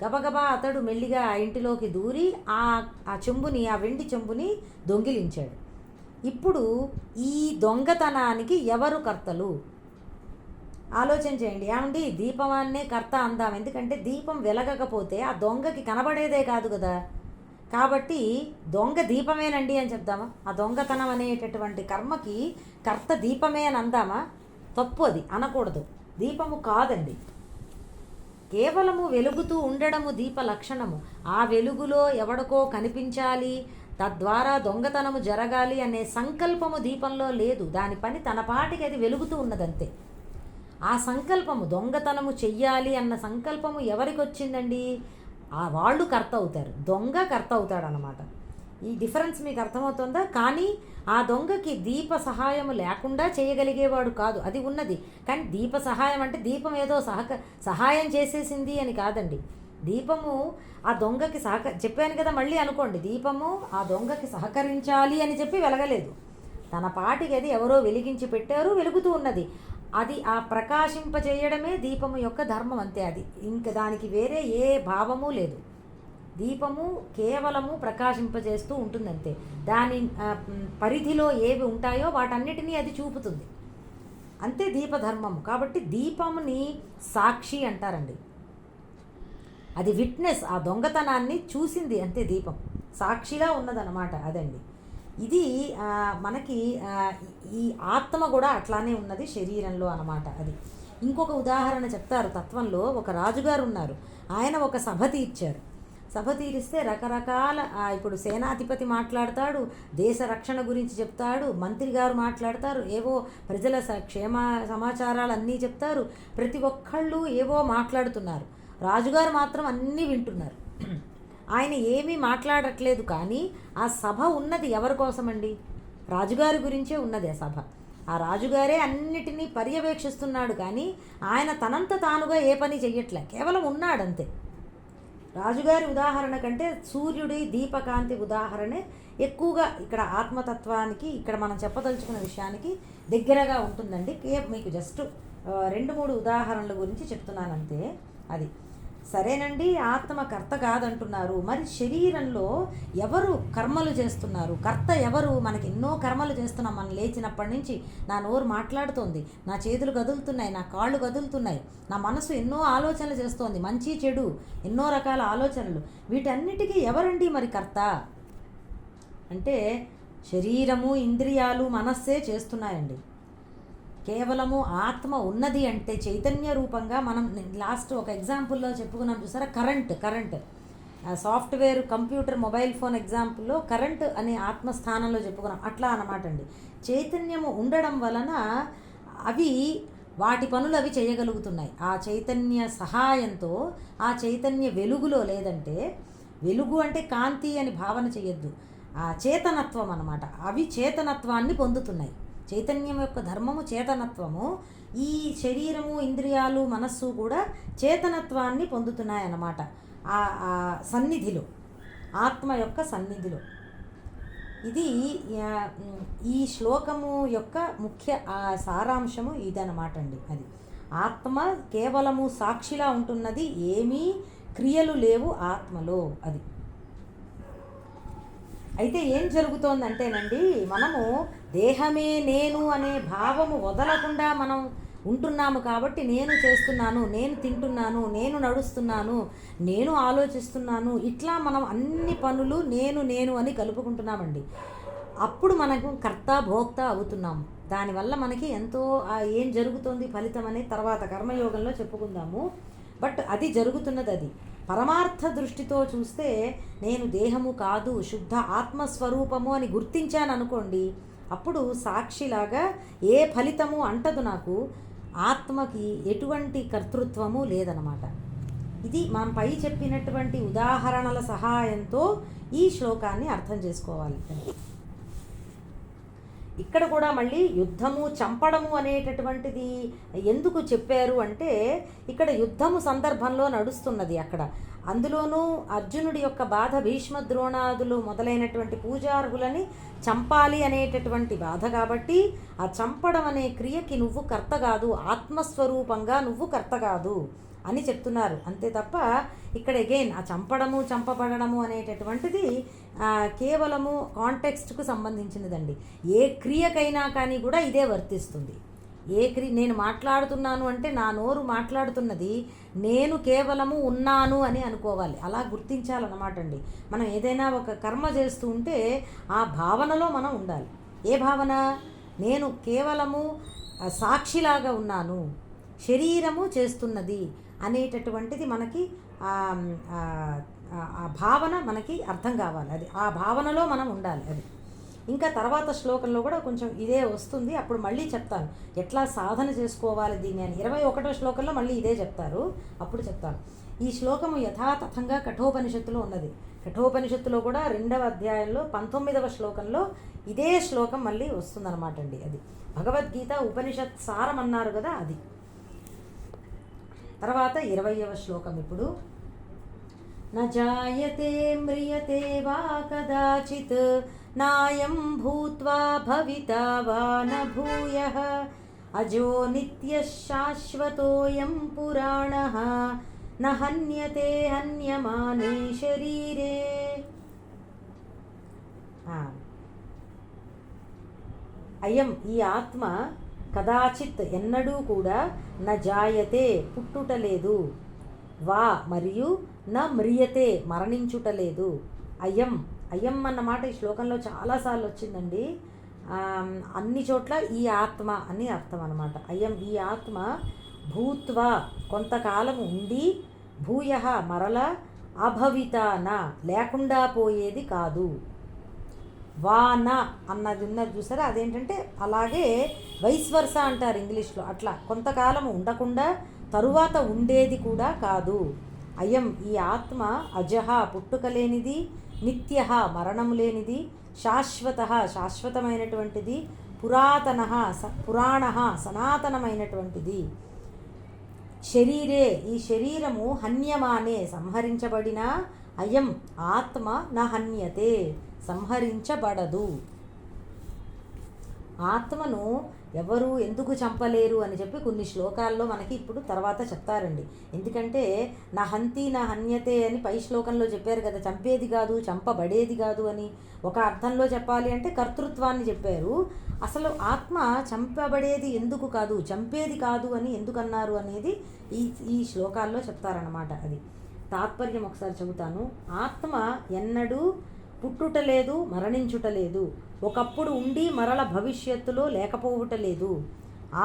గబగబా అతడు మెల్లిగా ఆ ఇంటిలోకి దూరి ఆ చెంబుని, ఆ వెండి చెంబుని దొంగిలించాడు. ఇప్పుడు ఈ దొంగతనానికి ఎవరు కర్తలు? ఆలోచన చేయండి. ఏమండి, దీపమాన్నే కర్త అందాం, ఎందుకంటే దీపం వెలగకపోతే ఆ దొంగకి కనబడేదే కాదు కదా. కాబట్టి దొంగ దీపమేనండి అని చెప్దామా? ఆ దొంగతనం అనేటటువంటి కర్మకి కర్త దీపమే అని అందామా? తప్పు, అది అనకూడదు. దీపము కాదండి, కేవలము వెలుగుతూ ఉండడము దీప లక్షణము. ఆ వెలుగులో ఎవడికో కనిపించాలి, తద్వారా దొంగతనము జరగాలి అనే సంకల్పము దీపంలో లేదు. దాని పని తన పాటికి అది వెలుగుతూ ఉన్నదంతే. ఆ సంకల్పము, దొంగతనము చెయ్యాలి అన్న సంకల్పము ఎవరికి వచ్చిందండి? వాళ్ళు కర్త అవుతారు, దొంగ కర్త అవుతాడు అన్నమాట. ఈ డిఫరెన్స్ మీకు అర్థమవుతుందా? కానీ ఆ దొంగకి దీప సహాయము లేకుండా చేయగలిగేవాడు కాదు, అది ఉన్నది. కానీ దీప సహాయం అంటే దీపం ఏదో సహాయం చేసేసింది అని కాదండి. దీపము ఆ దొంగకి చెప్పాను కదా, మళ్ళీ అనుకోండి, దీపము ఆ దొంగకి సహకరించాలి అని చెప్పి వెలగలేదు. తన పాటికి అది ఎవరో వెలిగించి పెట్టారు, వెలుగుతూ ఉన్నది. అది ఆ ప్రకాశింపజేయడమే దీపము యొక్క ధర్మం, అంతే. అది ఇంక దానికి వేరే ఏ భావము లేదు. దీపము కేవలము ప్రకాశింపజేస్తూ ఉంటుందంతే. దాని పరిధిలో ఏవి ఉంటాయో వాటన్నిటినీ అది చూపుతుంది, అంతే దీపధర్మము. కాబట్టి దీపముని సాక్షి అంటారండి. అది విట్నెస్, ఆ దొంగతనాన్ని చూసింది అంతే, దీపం సాక్షిగా ఉన్నదన్నమాట. అదండి ఇది. మనకి ఈ ఆత్మ కూడా అట్లానే ఉన్నది శరీరంలో అన్నమాట. అది ఇంకొక ఉదాహరణ చెప్తారు తత్వంలో. ఒక రాజుగారు ఉన్నారు, ఆయన ఒక సభ తీర్చారు. సభ తీరిస్తే రకరకాల, ఇప్పుడు సేనాధిపతి మాట్లాడతాడు, దేశ రక్షణ గురించి చెప్తాడు, మంత్రి గారు మాట్లాడతారు, ఏవో ప్రజల క్షేమ సమాచారాలు అన్నీ చెప్తారు. ప్రతి ఒక్కళ్ళు ఏవో మాట్లాడుతున్నారు, రాజుగారు మాత్రం అన్నీ వింటున్నారు. ఆయన ఏమీ మాట్లాడట్లేదు. కానీ ఆ సభ ఉన్నది ఎవరి కోసమండి? రాజుగారి గురించే ఉన్నది ఆ సభ. ఆ రాజుగారే అన్నిటినీ పర్యవేక్షిస్తున్నాడు, కానీ ఆయన తనంత తానుగా ఏ పని చెయ్యట్లే, కేవలం ఉన్నాడంతే. రాజుగారి ఉదాహరణ కంటే సూర్యుడి దీపకాంతి ఉదాహరణే ఎక్కువగా ఇక్కడ ఆత్మతత్వానికి, ఇక్కడ మనం చెప్పదలుచుకున్న విషయానికి దగ్గరగా ఉంటుందండి. మీకు జస్ట్ 2-3 ఉదాహరణల గురించి చెప్తున్నానంతే. అది సరేనండి. ఆత్మ కర్త కాదంటున్నారు, మరి శరీరంలో ఎవరు కర్మలు చేస్తున్నారు? కర్త ఎవరు? మనకి ఎన్నో కర్మలు చేస్తున్నాం. మనం లేచినప్పటి నుంచి నా నోరు మాట్లాడుతోంది, నా చేతులు కదులుతున్నాయి, నా కాళ్ళు కదులుతున్నాయి, నా మనసు ఎన్నో ఆలోచనలు చేస్తోంది, మంచి చెడు ఎన్నో రకాల ఆలోచనలు. వీటన్నిటికీ ఎవరండి మరి కర్త అంటే? శరీరము, ఇంద్రియాలు, మనస్సే చేస్తున్నాయండి. కేవలము ఆత్మ ఉన్నది అంటే చైతన్య రూపంగా మనం లాస్ట్ ఒక ఎగ్జాంపుల్లో చెప్పుకున్నాం చూసారా, current software computer mobile phone ఎగ్జాంపుల్లో కరెంట్ అనే ఆత్మస్థానంలో చెప్పుకున్నాం. అట్లా అన్నమాట అండి. చైతన్యము ఉండడం వలన అవి వాటి పనులు అవి చేయగలుగుతున్నాయి. ఆ చైతన్య సహాయంతో, ఆ చైతన్య వెలుగులో, లేదంటే వెలుగు అంటే కాంతి అని భావన చేయొద్దు, ఆ చేతనత్వం అన్నమాట. అవి చేతనత్వాన్ని పొందుతున్నాయి. చైతన్యం యొక్క ధర్మము చేతనత్వము. ఈ శరీరము, ఇంద్రియాలు, మనస్సు కూడా చేతనత్వాన్ని పొందుతున్నాయి అన్నమాట. ఆ సన్నిధిలో, ఆత్మ యొక్క సన్నిధిలో. ఇది ఈ శ్లోకము యొక్క ముఖ్య సారాంశము ఇదన్నమాట అండి. అది ఆత్మ కేవలము సాక్షిలా ఉంటున్నది, ఏమీ క్రియలు లేవు ఆత్మలో. అది అయితే ఏం జరుగుతోందంటేనండి, మనము దేహమే నేను అనే భావము వదలకుండా మనం ఉంటున్నాము. కాబట్టి నేను చేస్తున్నాను, నేను తింటున్నాను, నేను నడుస్తున్నాను, నేను ఆలోచిస్తున్నాను, ఇట్లా మనం అన్ని పనులు నేను అని కలుపుకుంటున్నామండి. అప్పుడు మనకు కర్త భోక్త అవుతున్నాము. దానివల్ల మనకి ఎంతో ఏం జరుగుతోంది ఫలితం అనేది తర్వాత కర్మయోగంలో చెప్పుకుందాము. బట్ అది జరుగుతున్నది. అది పరమార్థ దృష్టితో చూస్తే నేను దేహము కాదు, శుద్ధ ఆత్మస్వరూపము అని గుర్తించాను అనుకోండి, అప్పుడు సాక్షిలాగా ఏ ఫలితము అంటదు నాకు. ఆత్మకి ఎటువంటి కర్తృత్వము లేదనమాట. ఇది మనం పై చెప్పినటువంటి ఉదాహరణల సహాయంతో ఈ శ్లోకాన్ని అర్థం చేసుకోవాలి. ఇక్కడ కూడా మళ్ళీ యుద్ధము, చంపడము అనేటటువంటిది ఎందుకు చెప్పారు అంటే, ఇక్కడ యుద్ధము సందర్భంలో నడుస్తున్నది అక్కడ. అందులోనూ అర్జునుడి యొక్క బాధ, భీష్మ ద్రోణాదులు మొదలైనటువంటి పూజార్హులని చంపాలి అనేటటువంటి బాధ. కాబట్టి ఆ చంపడం అనే క్రియకి నువ్వు కర్త కాదు, ఆత్మస్వరూపంగా నువ్వు కర్త కాదు అని చెప్తున్నారు. అంతే తప్ప ఇక్కడ అగైన్ ఆ చంపడము, చంపబడము అనేటటువంటిది కేవలము కాంటెక్స్ట్కు సంబంధించినదండి. ఏ క్రియకైనా కానీ కూడా ఇదే వర్తిస్తుంది. నేను మాట్లాడుతున్నాను అంటే నా నోరు మాట్లాడుతున్నది, నేను కేవలము ఉన్నాను అని అనుకోవాలి. అలా గుర్తించాలన్నమాట అండి. మనం ఏదైనా ఒక కర్మ చేస్తూ ఉంటే ఆ భావనలో మనం ఉండాలి. ఏ భావన? నేను కేవలము సాక్షిలాగా ఉన్నాను, శరీరము చేస్తున్నది అనేటటువంటిది మనకి ఆ భావన మనకి అర్థం కావాలి. అది ఆ భావనలో మనం ఉండాలి. అది ఇంకా తర్వాత శ్లోకంలో కూడా కొంచెం ఇదే వస్తుంది. అప్పుడు మళ్ళీ చెప్తాను ఎట్లా సాధన చేసుకోవాలి దీన్ని అని. 21వ శ్లోకంలో మళ్ళీ ఇదే చెప్తారు, అప్పుడు చెప్తాను. ఈ శ్లోకము యథాతథంగా కఠోపనిషత్తులో ఉన్నది. కఠోపనిషత్తులో కూడా 2వ అధ్యాయంలో 19వ శ్లోకంలో ఇదే శ్లోకం మళ్ళీ వస్తుందన్నమాట అండి. అది భగవద్గీత ఉపనిషత్ సారం అన్నారు కదా, అది. తర్వాత 20వ శ్లోకం ఇప్పుడు. న జాయతే మ్రియతే వా కదాచిత్ నాయం భూత్వా భవితా వా న భూయః అజో నిత్యః శాశ్వతోయం పురాణః న హన్యతే హన్యమానే శరీరే. అయం ఈ ఆత్మ కదాచిత్ ఎన్నడూ కూడా న జాయతే పుట్టుటలేదు, వా మరియు న మ్రియతే మరణించుటలేదు. అయం అన్నమాట ఈ శ్లోకంలో చాలాసార్లు వచ్చిందండి. అన్ని చోట్ల ఈ ఆత్మ అని అర్థం అన్నమాట. అయం ఈ ఆత్మ భూత్వా కొంతకాలం ఉండి, భూయః మరల, అభవితాన లేకుండా పోయేది కాదు. వాన అన్నది ఉన్నది చూసారా, అదేంటంటే అలాగే వైస్ వర్స అంటారు ఇంగ్లీష్లో. అట్లా కొంతకాలం ఉండకుండా తరువాత ఉండేది కూడా కాదు. అయం ఈ ఆత్మ అజహ పుట్టుకలేనిది, నిత్య మరణము లేనిది, శాశ్వత శాశ్వతమైనటువంటిది, పురాతన పురాణ సనాతనమైనటువంటిది. శరీరే ఈ శరీరము హన్యమానే సంహరించబడిన, అయం ఆత్మ న హన్యతే సంహరించబడదు. ఆత్మను ఎవరు ఎందుకు చంపలేరు అని చెప్పి కొన్ని శ్లోకాల్లో మనకి ఇప్పుడు తర్వాత చెప్తారండి. ఎందుకంటే నా హంతి నా హన్యతే అని పై శ్లోకంలో చెప్పారు కదా, చంపేది కాదు చంపబడేది కాదు అని. ఒక అర్థంలో చెప్పాలి అంటే కర్తృత్వాన్ని చెప్పారు. అసలు ఆత్మ చంపబడేది ఎందుకు కాదు, చంపేది కాదు అని ఎందుకన్నారు అనేది ఈ శ్లోకాల్లో చెప్తారన్నమాట. అది తాత్పర్యం ఒకసారి చెబుతాను. ఆత్మ ఎన్నడూ పుట్టుటలేదు, మరణించుటలేదు, ఒకప్పుడు ఉండి మరల భవిష్యత్తులో లేకపోవుటలేదు.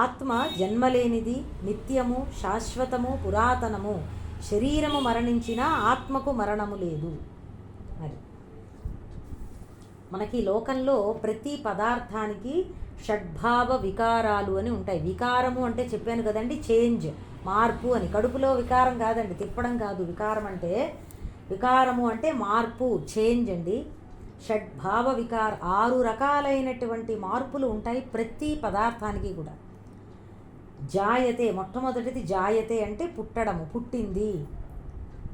ఆత్మ జన్మలేనిది, నిత్యము, శాశ్వతము, పురాతనము. శరీరము మరణించినా ఆత్మకు మరణము లేదు. మరి మనకి లోకంలో ప్రతి పదార్థానికి షడ్భావ వికారాలు అని ఉంటాయి. వికారము అంటే చెప్పాను కదండి, చేంజ్, మార్పు అని. కడుపులో వికారం కాదండి, తిప్పడం కాదు. వికారము అంటే మార్పు, చేంజ్ అండి. షడ్భావ వికార, 6 రకాలైనటువంటి మార్పులు ఉంటాయి ప్రతి పదార్థానికి కూడా. జాయతే, మొట్టమొదటిది జాయతే అంటే పుట్టడము, పుట్టింది.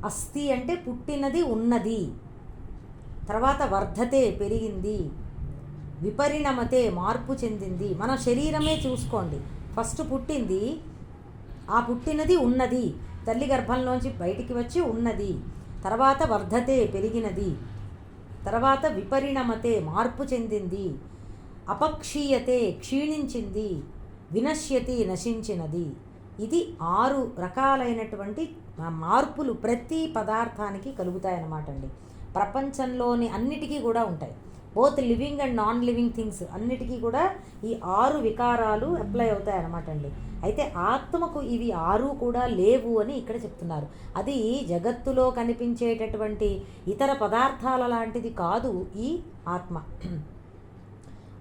అస్థి అంటే పుట్టినది, ఉన్నది. తర్వాత వర్ధతే, పెరిగింది. విపరిణమతే, మార్పు చెందింది. మన శరీరమే చూసుకోండి, ఫస్ట్ పుట్టింది, ఆ పుట్టినది ఉన్నది, తల్లి గర్భంలోంచి బయటికి వచ్చి ఉన్నది. తర్వాత వర్ధతే, పెరిగినది. తర్వాత విపరిణమతే, మార్పు చెందింది. అపక్షీయతే, క్షీణించింది. వినశ్యతి, నశించినది. ఇది 6 రకాలైనటువంటి మార్పులు ప్రతి పదార్థానికి కలుగుతాయన్నమాట అండి. ప్రపంచంలోని అన్నిటికీ కూడా ఉంటాయి. Both living and non living things అన్నిటికీ కూడా ఈ 6 వికారాలు అప్లై అవుతాయి అన్నమాట అండి. అయితే ఆత్మకు ఇవి 6 కూడా లేవు అని ఇక్కడ చెప్తున్నారు. అది జగత్తులో కనిపించేటటువంటి ఇతర పదార్థాల లాంటిది కాదు ఈ ఆత్మ.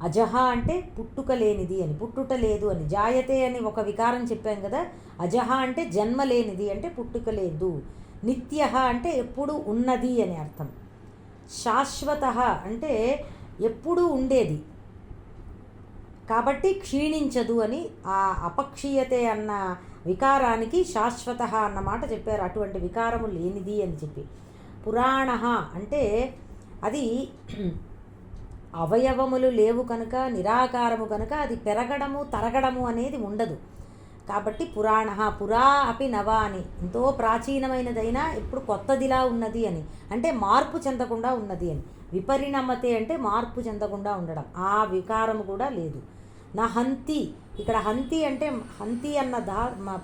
అజహ అంటే పుట్టుక లేనిది అని, పుట్టుట లేదు అని. జాయతే అని ఒక వికారం చెప్పాం కదా. అజహ అంటే జన్మ లేనిది, అంటే పుట్టుక లేదు. నిత్య అంటే ఎప్పుడు ఉన్నది అని అర్థం. శాశ్వత అంటే ఎప్పుడూ ఉండేది కాబట్టి క్షీణించదు అని. ఆ అపక్షీయతే అన్న వికారానికి శాశ్వత అన్నమాట చెప్పారు. అటువంటి వికారము లేనిది అని చెప్పి. పురాణ అంటే అది అవయవములు లేవు కనుక, నిరాకారము కనుక అది పెరగడము తరగడము అనేది ఉండదు. కాబట్టి పురాణ, పురా అపి నవ అని, ఎంతో ప్రాచీనమైనదైనా ఇప్పుడు కొత్తదిలా ఉన్నది అని, అంటే మార్పు చెందకుండా ఉన్నది అని. విపరిణమతే అంటే మార్పు చెందకుండా ఉండడం, ఆ వికారము కూడా లేదు. నా హంతి, ఇక్కడ హంతి అంటే హంతి అన్న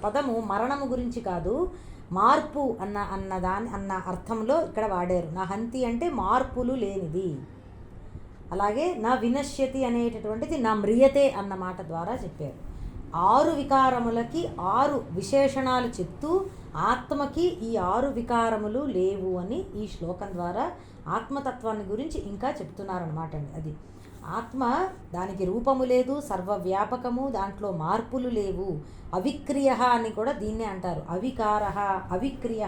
పదము మరణము గురించి కాదు, మార్పు అన్న అర్థంలో ఇక్కడ వాడారు. నా హంతి అంటే మార్పులు లేనిది. అలాగే నా వినశ్యతి అనేటటువంటిది నా మ్రియతే అన్న మాట ద్వారా చెప్పారు. 6 వికారములకి 6 విశేషణాలు చెప్తూ ఆత్మకి ఈ 6 వికారములు లేవు అని ఈ శ్లోకం ద్వారా ఆత్మతత్వాన్ని గురించి ఇంకా చెప్తున్నారనమాట అండి. అది ఆత్మ, దానికి రూపము లేదు, సర్వవ్యాపకము, దాంట్లో మార్పులు లేవు. అవిక్రియ అని కూడా దీన్నే అంటారు. అవికార, అవిక్రియ,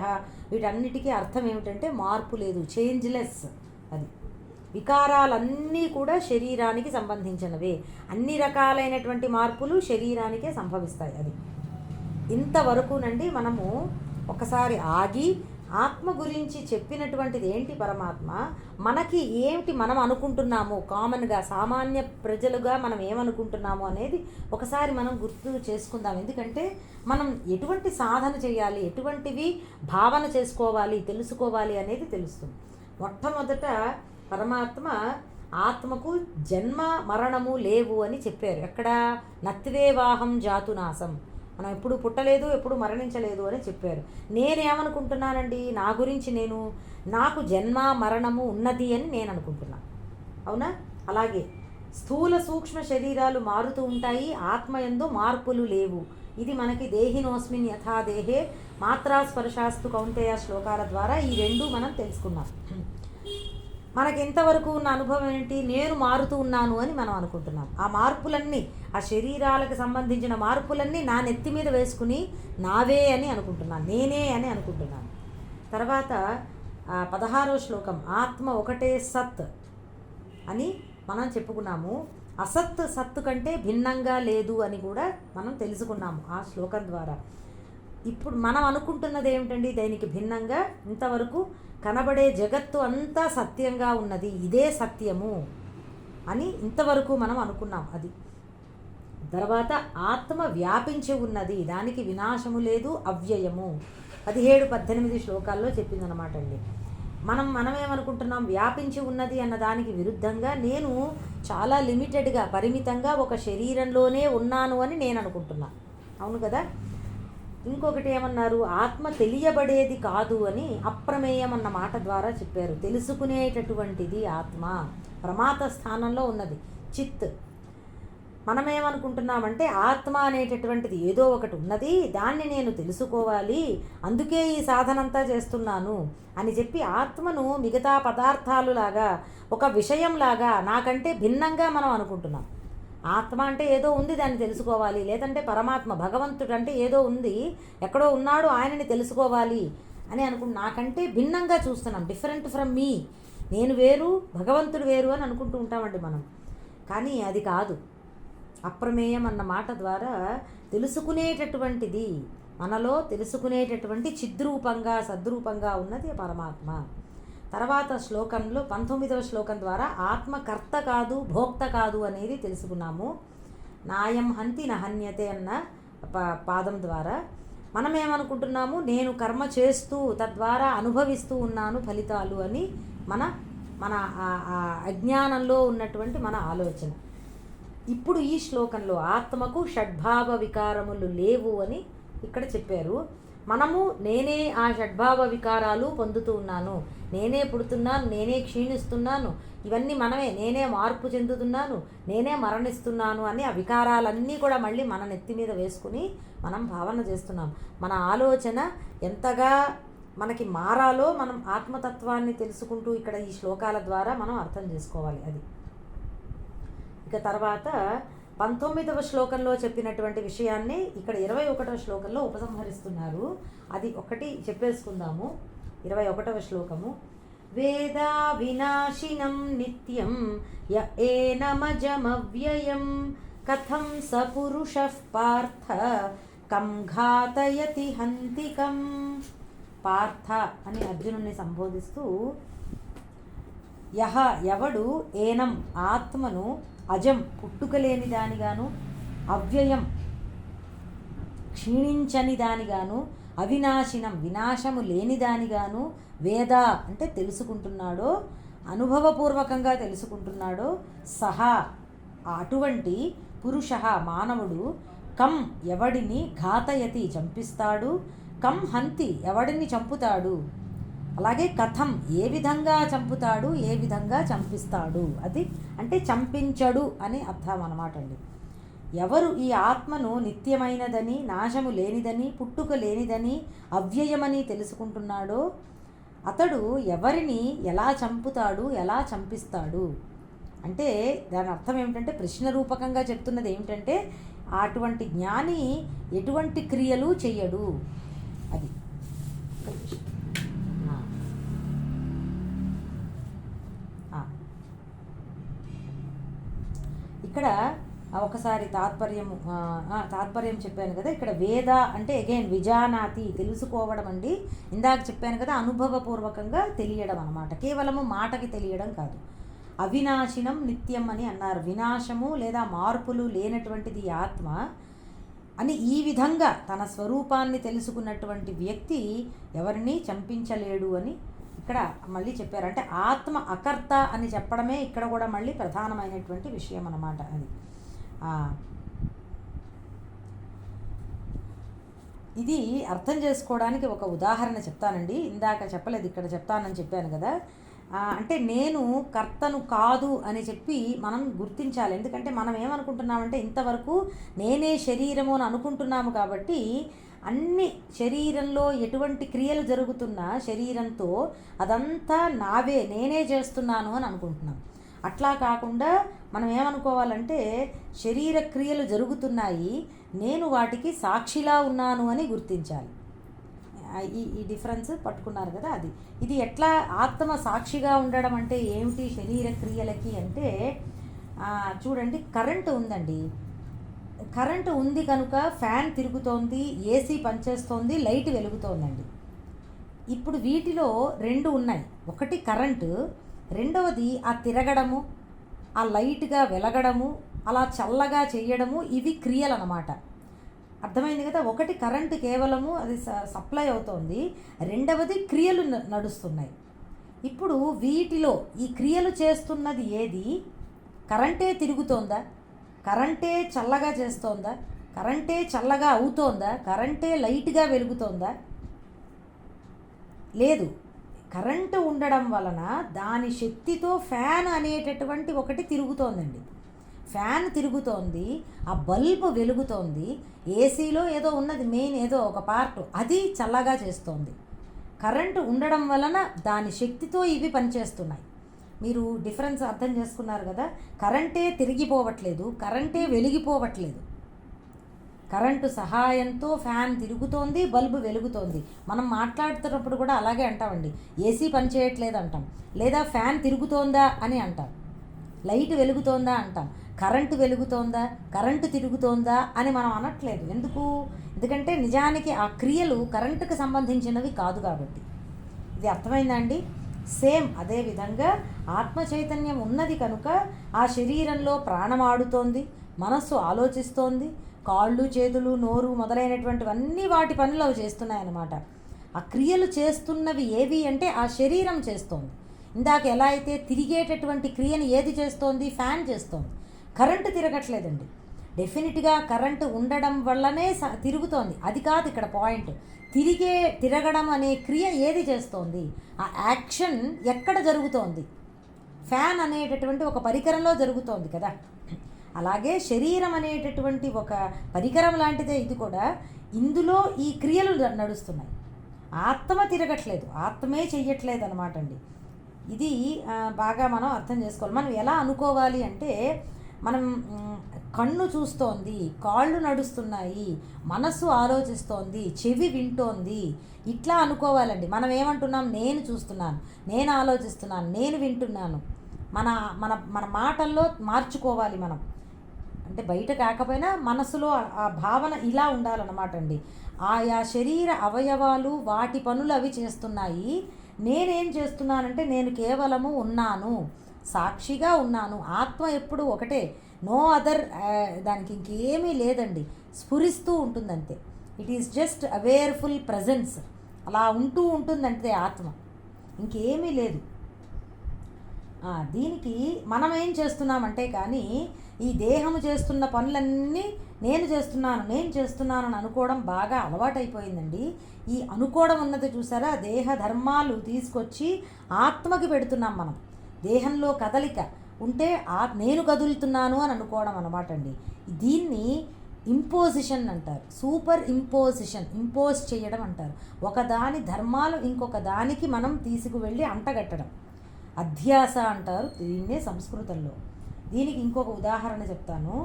వీటన్నిటికీ అర్థం ఏమిటంటే మార్పు లేదు, చేంజ్లెస్. అది వికారాలన్నీ కూడా శరీరానికి సంబంధించినవే. అన్ని రకాలైనటువంటి మార్పులు శరీరానికే సంభవిస్తాయి. అది ఇంతవరకునండి మనము ఒకసారి ఆగి ఆత్మ గురించి చెప్పినటువంటిది ఏంటి, పరమాత్మ మనకి ఏమిటి మనం అనుకుంటున్నాము, కామన్గా సామాన్య ప్రజలుగా మనం ఏమనుకుంటున్నాము అనేది ఒకసారి మనం గుర్తు చేసుకుందాం. ఎందుకంటే మనం ఎటువంటి సాధన చేయాలి, ఎటువంటివి భావన చేసుకోవాలి, తెలుసుకోవాలి అనేది తెలుస్తుంది. మొట్టమొదట పరమాత్మ ఆత్మకు జన్మ మరణము లేవు అని చెప్పారు. ఎక్కడ? నత్వేవాహం జాతునాశం, మనం ఎప్పుడు పుట్టలేదు, ఎప్పుడు మరణించలేదు అని చెప్పారు. నేనేమనుకుంటున్నానండి, నా గురించి నాకు జన్మ మరణము ఉన్నది అని నేను అనుకుంటున్నాను. అవునా? అలాగే స్థూల సూక్ష్మ శరీరాలు మారుతూ ఉంటాయి, ఆత్మయందు మార్పులు లేవు. ఇది మనకి దేహినోస్మిన్ యథా దేహే మాత్రా స్పర్శాస్తు కౌంతేయ శ్లోకాల ద్వారా ఈ 2 మనం తెలుసుకున్నాం. మనకి ఇంతవరకు ఉన్న అనుభవం ఏంటి? నేను మారుతూ ఉన్నాను అని మనం అనుకుంటున్నాం. ఆ మార్పులన్నీ, ఆ శరీరాలకు సంబంధించిన మార్పులన్నీ నా నెత్తి మీద వేసుకుని నావే అని అనుకుంటున్నాను, నేనే అని అనుకుంటున్నాను. తర్వాత 16వ శ్లోకం, ఆత్మ ఒకటే సత్ అని మనం చెప్పుకున్నాము. అసత్ సత్తు కంటే భిన్నంగా లేదు అని కూడా మనం తెలుసుకున్నాము ఆ శ్లోకం ద్వారా. ఇప్పుడు మనం అనుకుంటున్నది ఏమిటండి? దానికి భిన్నంగా ఇంతవరకు కనబడే జగత్తు అంతా సత్యంగా ఉన్నది, ఇదే సత్యము అని ఇంతవరకు మనం అనుకున్నాం. అది తర్వాత ఆత్మ వ్యాపించి ఉన్నది, దానికి వినాశము లేదు, అవ్యయము. 17-18 శ్లోకాల్లో చెప్పిందనమాట అండి. మనమేమనుకుంటున్నాం? వ్యాపించి ఉన్నది అన్న దానికి విరుద్ధంగా నేను చాలా లిమిటెడ్గా, పరిమితంగా ఒక శరీరంలోనే ఉన్నాను అని నేను అనుకుంటున్నాను. అవును కదా? ఇంకొకటి ఏమన్నారు? ఆత్మ తెలియబడేది కాదు అని అప్రమేయం అన్న మాట ద్వారా చెప్పారు. తెలుసుకునేటటువంటిది ఆత్మ, ప్రమాత స్థానంలో ఉన్నది చిత్. మనమేమనుకుంటున్నామంటే ఆత్మ అనేటటువంటిది ఏదో ఒకటి ఉన్నది, దాన్ని నేను తెలుసుకోవాలి, అందుకే ఈ సాధనంతా చేస్తున్నాను అని చెప్పి ఆత్మను మిగతా పదార్థాలులాగా ఒక విషయంలాగా నాకంటే భిన్నంగా మనం అనుకుంటున్నాం. ఆత్మ అంటే ఏదో ఉంది, దాన్ని తెలుసుకోవాలి, లేదంటే పరమాత్మ భగవంతుడు అంటే ఏదో ఉంది, ఎక్కడో ఉన్నాడు, ఆయనని తెలుసుకోవాలి అని నాకంటే భిన్నంగా చూస్తున్నాం. డిఫరెంట్ ఫ్రమ్ మీ, నేను వేరు భగవంతుడు వేరు అని అనుకుంటూ ఉంటామండి మనం. కానీ అది కాదు. అప్రమేయం అన్న మాట ద్వారా తెలుసుకునేటటువంటిది, మనలో తెలుసుకునేటటువంటి చిద్రూపంగా సద్రూపంగా ఉన్నది పరమాత్మ. తర్వాత శ్లోకంలో 19వ శ్లోకం ద్వారా ఆత్మ కర్త కాదు భోక్త కాదు అనేది తెలుసుకున్నాము. నాయం హంతి నహన్యతే అన్న పాదం ద్వారా మనం ఏమనుకుంటున్నాము, నేను కర్మ చేస్తూ తద్వారా అనుభవిస్తూ ఉన్నాను ఫలితాలు అని మన మన అజ్ఞానంలో ఉన్నటువంటి మన ఆలోచన. ఇప్పుడు ఈ శ్లోకంలో ఆత్మకు షడ్భావ వికారములు లేవు అని ఇక్కడ చెప్పారు. మనము నేనే ఆ షడ్భావ వికారాలు పొందుతూ ఉన్నాను, నేనే పుడుతున్నాను, నేనే క్షీణిస్తున్నాను, ఇవన్నీ మనమే, నేనే మార్పు చెందుతున్నాను, నేనే మరణిస్తున్నాను అని ఆ వికారాలన్నీ కూడా మళ్ళీ మన నెత్తి మీద వేసుకుని మనం భావన చేస్తున్నాం. మన ఆలోచన ఎంతగా మనకి మారాలో మనం ఆత్మతత్వాన్ని తెలుసుకుంటూ ఇక్కడ ఈ శ్లోకాల ద్వారా మనం అర్థం చేసుకోవాలి. అది ఇక తర్వాత 19వ శ్లోకంలో చెప్పినటువంటి విషయాన్ని ఇక్కడ 21వ శ్లోకంలో ఉపసంహరిస్తున్నారు. అది ఒకటి చెప్పేసుకుందాము. 21వ శ్లోకము, వేదా వినాశినం నిత్యం య ఏనమజమవ్యయం కథం స పురుషః పార్థ కం ఘాతయతి హంతికం. పార్థ అని అర్జునుడిని సంబోధిస్తూ, యహ ఎవడు ఏనం ఆత్మను, అజం పుట్టుకలేని దానిగాను, అవ్యయం క్షీణించని దానిగాను, అవినాశినం వినాశము లేని దానిగాను, వేద అంటే తెలుసుకుంటున్నాడో, అనుభవపూర్వకంగా తెలుసుకుంటున్నాడో, సహా అటువంటి పురుష మానవుడు, కం ఎవడిని, ఘాతయతి చంపిస్తాడు, కం హంతి ఎవడిని చంపుతాడు, అలాగే కథం ఏ విధంగా చంపుతాడు, ఏ విధంగా చంపిస్తాడు. అది అంటే చంపించడు అని అర్థం అన్నమాట అండి. ఎవరు ఈ ఆత్మను నిత్యమైనదని, నాశము లేనిదని, పుట్టుక లేనిదని, అవ్యయమని తెలుసుకుంటున్నాడో అతడు ఎవరిని ఎలా చంపుతాడు, ఎలా చంపిస్తాడు అంటే దాని అర్థం ఏమిటంటే, ప్రశ్న రూపకంగా చెప్తున్నది ఏమిటంటే, అటువంటి జ్ఞాని ఎటువంటి క్రియలు చెయ్యడు. అది ఇక్కడ ఒకసారి తాత్పర్యం చెప్పాను కదా. ఇక్కడ వేద అంటే అగైన్ విజానాతి తెలుసుకోవడం అండి. ఇందాక చెప్పాను కదా, అనుభవపూర్వకంగా తెలియడం అన్నమాట, కేవలము మాటకి తెలియడం కాదు. అవినాశినం నిత్యం అని అన్నారు. వినాశము లేదా మార్పులు లేనటువంటిది ఆత్మ అని ఈ విధంగా తన స్వరూపాన్ని తెలుసుకున్నటువంటి వ్యక్తి ఎవరిని చంపించలేడు అని ఇక్కడ మళ్ళీ చెప్పారు. అంటే ఆత్మ అకర్త అని చెప్పడమే ఇక్కడ కూడా మళ్ళీ ప్రధానమైనటువంటి విషయం అన్నమాట. అది ఇది అర్థం చేసుకోవడానికి ఒక ఉదాహరణ చెప్తానండి. ఇందాక చెప్పలేదు, ఇక్కడ చెప్తానని చెప్పాను కదా. అంటే నేను కర్తను కాదు అని చెప్పి మనం గుర్తించాలి. ఎందుకంటే మనం ఏమనుకుంటున్నామంటే, ఇంతవరకు నేనే శరీరము అని అనుకుంటున్నాము కాబట్టి అన్ని శరీరంలో ఎటువంటి క్రియలు జరుగుతున్నా శరీరంతో అదంతా నావే, నేనే చేస్తున్నాను అని అనుకుంటున్నాం. అట్లా కాకుండా మనం ఏమనుకోవాలంటే, శరీర క్రియలు జరుగుతున్నాయి, నేను వాటికి సాక్షిలా ఉన్నాను అని గుర్తించాలి. ఈ డిఫరెన్స్ పట్టుకున్నారు కదా. అది ఇది ఎట్లా ఆత్మ సాక్షిగా ఉండడం అంటే ఏమిటి శరీర క్రియలకి అంటే, చూడండి, కరెంటు ఉందండి, కరెంటు ఉంది కనుక ఫ్యాన్ తిరుగుతోంది, ఏసీ పనిచేస్తోంది, లైట్ వెలుగుతోందండి. ఇప్పుడు వీటిలో రెండు ఉన్నాయి. ఒకటి కరెంటు, రెండవది ఆ తిరగడము, ఆ లైట్గా వెలగడము, అలా చల్లగా చేయడము, ఇవి క్రియలు అన్నమాట. అర్థమైంది కదా. ఒకటి కరెంటు కేవలము అది సప్లై అవుతోంది, రెండవది క్రియలు నడుస్తున్నాయి. ఇప్పుడు వీటిలో ఈ క్రియలు చేస్తున్నది ఏది? కరెంటే తిరుగుతోందా? కరెంటే చల్లగా చేస్తోందా? కరెంటే చల్లగా అవుతోందా? కరెంటే లైట్గా వెలుగుతోందా? లేదు. కరెంటు ఉండడం వలన దాని శక్తితో ఫ్యాన్ అనేటటువంటి ఒకటి తిరుగుతోందండి. ఫ్యాన్ తిరుగుతోంది, ఆ బల్బు వెలుగుతోంది, ఏసీలో ఏదో ఉన్నది మెయిన్ ఏదో ఒక పార్ట్, అది చల్లగా చేస్తోంది. కరెంటు ఉండడం వలన దాని శక్తితో ఇవి పనిచేస్తున్నాయి. మీరు డిఫరెన్స్ అర్థం చేసుకున్నారు కదా. కరెంటే తిరిగిపోవట్లేదు, కరెంటే వెలిగిపోవట్లేదు. కరెంటు సహాయంతో ఫ్యాన్ తిరుగుతోంది, బల్బు వెలుగుతోంది. మనం మాట్లాడుతున్నప్పుడు కూడా అలాగే అంటామండి, ఏసీ పని చేయట్లేదు అంటాం, లేదా ఫ్యాన్ తిరుగుతోందా అని అంటాం, లైట్ వెలుగుతోందా అంటాం. కరెంటు వెలుగుతోందా, కరెంటు తిరుగుతోందా అని మనం అనట్లేదు. ఎందుకంటే నిజానికి ఆ క్రియలు కరెంటుకు సంబంధించినవి కాదు కాబట్టి. ఇది అర్థమైందా అండి? సేమ్ అదే విధంగా ఆత్మ చైతన్యం ఉన్నది కనుక ఆ శరీరంలో ప్రాణమాడుతోంది, మనస్సు ఆలోచిస్తోంది, కాళ్ళు చేతులు నోరు మొదలైనటువంటివన్నీ వాటి పనులు అవి చేస్తున్నాయన్నమాట. ఆ క్రియలు చేస్తున్నవి ఏవి అంటే ఆ శరీరం చేస్తోంది. ఇందాక ఎలా అయితే తిరిగేటటువంటి క్రియను ఏది చేస్తోంది? ఫ్యాన్ చేస్తోంది. కరెంటు తిరగట్లేదండి. డెఫినెట్గా కరెంటు ఉండడం వల్లనే తిరుగుతోంది, అది కాదు ఇక్కడ పాయింట్. తిరగడం అనే క్రియ ఏది చేస్తోంది? ఆ యాక్షన్ ఎక్కడ జరుగుతోంది? ఫ్యాన్ అనేటటువంటి ఒక పరికరంలో జరుగుతోంది కదా. అలాగే శరీరం అనేటటువంటి ఒక పరికరం లాంటిదే ఇది కూడా. ఇందులో ఈ క్రియలు నడుస్తున్నాయి. ఆత్మ తిరగట్లేదు, ఆత్మే చెయ్యట్లేదు అనమాట అండి. ఇది బాగా మనం అర్థం చేసుకోవాలి. మనం ఎలా అనుకోవాలి అంటే, మనం కన్ను చూస్తోంది, కాళ్ళు నడుస్తున్నాయి, మనస్సు ఆలోచిస్తోంది, చెవి వింటోంది, ఇట్లా అనుకోవాలండి. మనం ఏమంటున్నాం? నేను చూస్తున్నాను, నేను ఆలోచిస్తున్నాను, నేను వింటున్నాను. మన మన మన మాటల్లో మార్చుకోవాలి మనం. అంటే బయట కాకపోయినా మనసులో ఆ భావన ఇలా ఉండాలన్నమాట అండి. ఆయా శరీర అవయవాలు వాటి పనులు అవి చేస్తున్నాయి. నేనేం చేస్తున్నానంటే నేను కేవలము ఉన్నాను, సాక్షిగా ఉన్నాను. ఆత్మ ఎప్పుడు ఒకటే, నో అదర్. దానికి ఇంకేమీ లేదండి, స్ఫురిస్తూ ఉంటుందంతే. It is just awareful presence, అలా ఉంటూ ఉంటుందంటే ఆత్మ, ఇంకేమీ లేదు. దీనికి మనం ఏం చేస్తున్నామంటే, కానీ ఈ దేహము చేస్తున్న పనులన్నీ నేను చేస్తున్నాను అని అనుకోవడం బాగా అలవాటైపోయిందండి. ఈ అనుకోవడం ఉన్నది చూసారా, దేహ ధర్మాలు తీసుకొచ్చి ఆత్మకి పెడుతున్నాం మనం. దేహంలో కదలిక ఉంటే నేను కదులుతున్నాను అని అనుకోవడం అనమాట అండి. దీన్ని ఇంపోజిషన్ అంటారు, సూపర్ ఇంపోజిషన్, ఇంపోజ్ చేయడం అంటారు. ఒకదాని ధర్మాలు ఇంకొక దానికి మనం తీసుకువెళ్ళి అంటగట్టడం, అధ్యాస అంటారు దీన్నే సంస్కృతంలో. దీనికి ఇంకొక ఉదాహరణ చెప్తాను.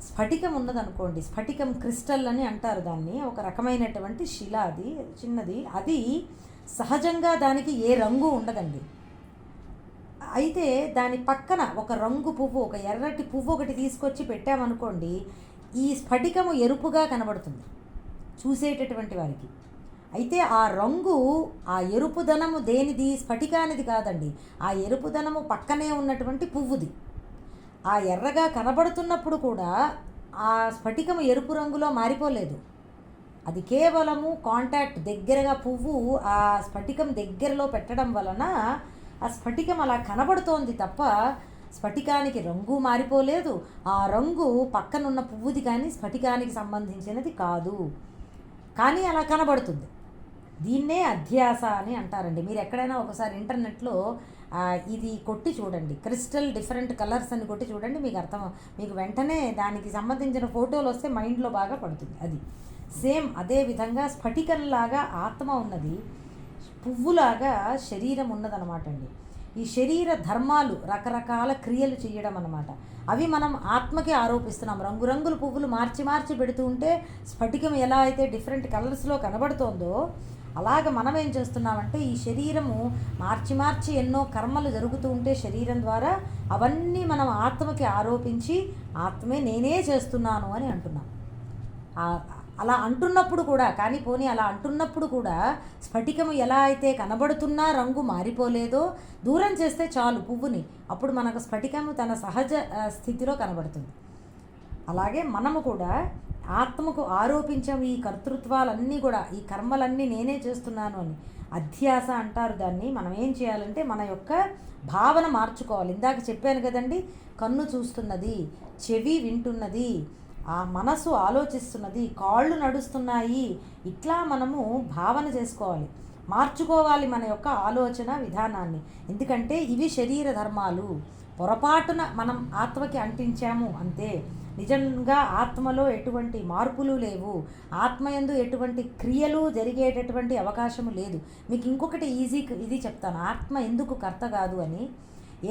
స్ఫటికం ఉన్నదనుకోండి, స్ఫటికం క్రిస్టల్ అని అంటారు దాన్ని. ఒక రకమైనటువంటి శిల, అది చిన్నది. అది సహజంగా దానికి ఏ రంగు ఉండదండి. అయితే దాని పక్కన ఒక రంగు పువ్వు, ఒక ఎర్రటి పువ్వు ఒకటి తీసుకొచ్చి పెట్టామనుకోండి, ఈ స్ఫటికము ఎరుపుగా కనబడుతుంది చూసేటటువంటి వారికి. అయితే ఆ రంగు, ఆ ఎరుపుదనము దేనిది? స్ఫటికానిది కాదండి. ఆ ఎరుపుదనము పక్కనే ఉన్నటువంటి పువ్వుది. ఆ ఎర్రగా కనబడుతున్నప్పుడు కూడా ఆ స్ఫటికము ఎరుపు రంగులో మారిపోలేదు. అది కేవలము కాంటాక్ట్, దగ్గరగా పువ్వు ఆ స్ఫటికం దగ్గరలో పెట్టడం వలన ఆ స్ఫటికం అలా కనబడుతోంది తప్ప స్ఫటికానికి రంగు మారిపోలేదు. ఆ రంగు పక్కనున్న పువ్వుది కానీ స్ఫటికానికి సంబంధించినది కాదు, కానీ అలా కనబడుతుంది. దీన్నే అధ్యాస అని అంటారండి. మీరు ఎక్కడైనా ఒకసారి ఇంటర్నెట్లో ఇది కొట్టి చూడండి, క్రిస్టల్ డిఫరెంట్ కలర్స్ అని కొట్టి చూడండి, మీకు వెంటనే దానికి సంబంధించిన ఫోటోలు వస్తే మైండ్లో బాగా పడుతుంది. అది సేమ్ అదే విధంగా స్ఫటికంలాగా ఆత్మ ఉన్నది, పువ్వులాగా శరీరం ఉన్నదనమాట అండి. ఈ శరీర ధర్మాలు రకరకాల క్రియలు చేయడం అన్నమాట. అవి మనం ఆత్మకి ఆరోపిస్తున్నాం. రంగురంగుల పువ్వులు మార్చి పెడుతూ ఉంటే స్ఫటికం ఎలా అయితే డిఫరెంట్ కలర్స్లో కనబడుతోందో, అలాగ మనం ఏం చేస్తున్నామంటే ఈ శరీరము మార్చి ఎన్నో కర్మలు జరుగుతూ ఉంటే శరీరం ద్వారా అవన్నీ మనం ఆత్మకి ఆరోపించి ఆత్మే నేనే చేస్తున్నాను అని అంటున్నాం. అలా అంటున్నప్పుడు కూడా, కానీ పోనీ అలా అంటున్నప్పుడు కూడా స్ఫటికము ఎలా అయితే కనబడుతున్నా రంగు మారిపోలేదో, దూరం చేస్తే చాలు పువ్వుని, అప్పుడు మనకు స్ఫటికము తన సహజ స్థితిలో కనబడుతుంది. అలాగే మనము కూడా ఆత్మకు ఆరోపించాం ఈ కర్తృత్వాలన్నీ కూడా, ఈ కర్మలన్నీ నేనే చేస్తున్నాను అని. అధ్యాస అంటారు దాన్ని. మనం ఏం చేయాలంటే మన యొక్క భావన మార్చుకోవాలి. ఇందాక చెప్పాను కదండి, కన్ను చూస్తున్నది, చెవి వింటున్నది, ఆ మనసు ఆలోచిస్తున్నది, కాళ్ళు నడుస్తున్నాయి, ఇట్లా మనము భావన చేసుకోవాలి, మార్చుకోవాలి మన యొక్క ఆలోచన విధానాన్ని. ఎందుకంటే ఇవి శరీర ధర్మాలు. పొరపాటున మనం ఆత్మకి అంటించాము అంతే. నిజంగా ఆత్మలో ఎటువంటి మార్పులు లేవు, ఆత్మయందు ఎటువంటి క్రియలు జరిగేటటువంటి అవకాశము లేదు. మీకు ఇంకొకటి ఇది చెప్తాను, ఆత్మ ఎందుకు కర్త కాదు అని.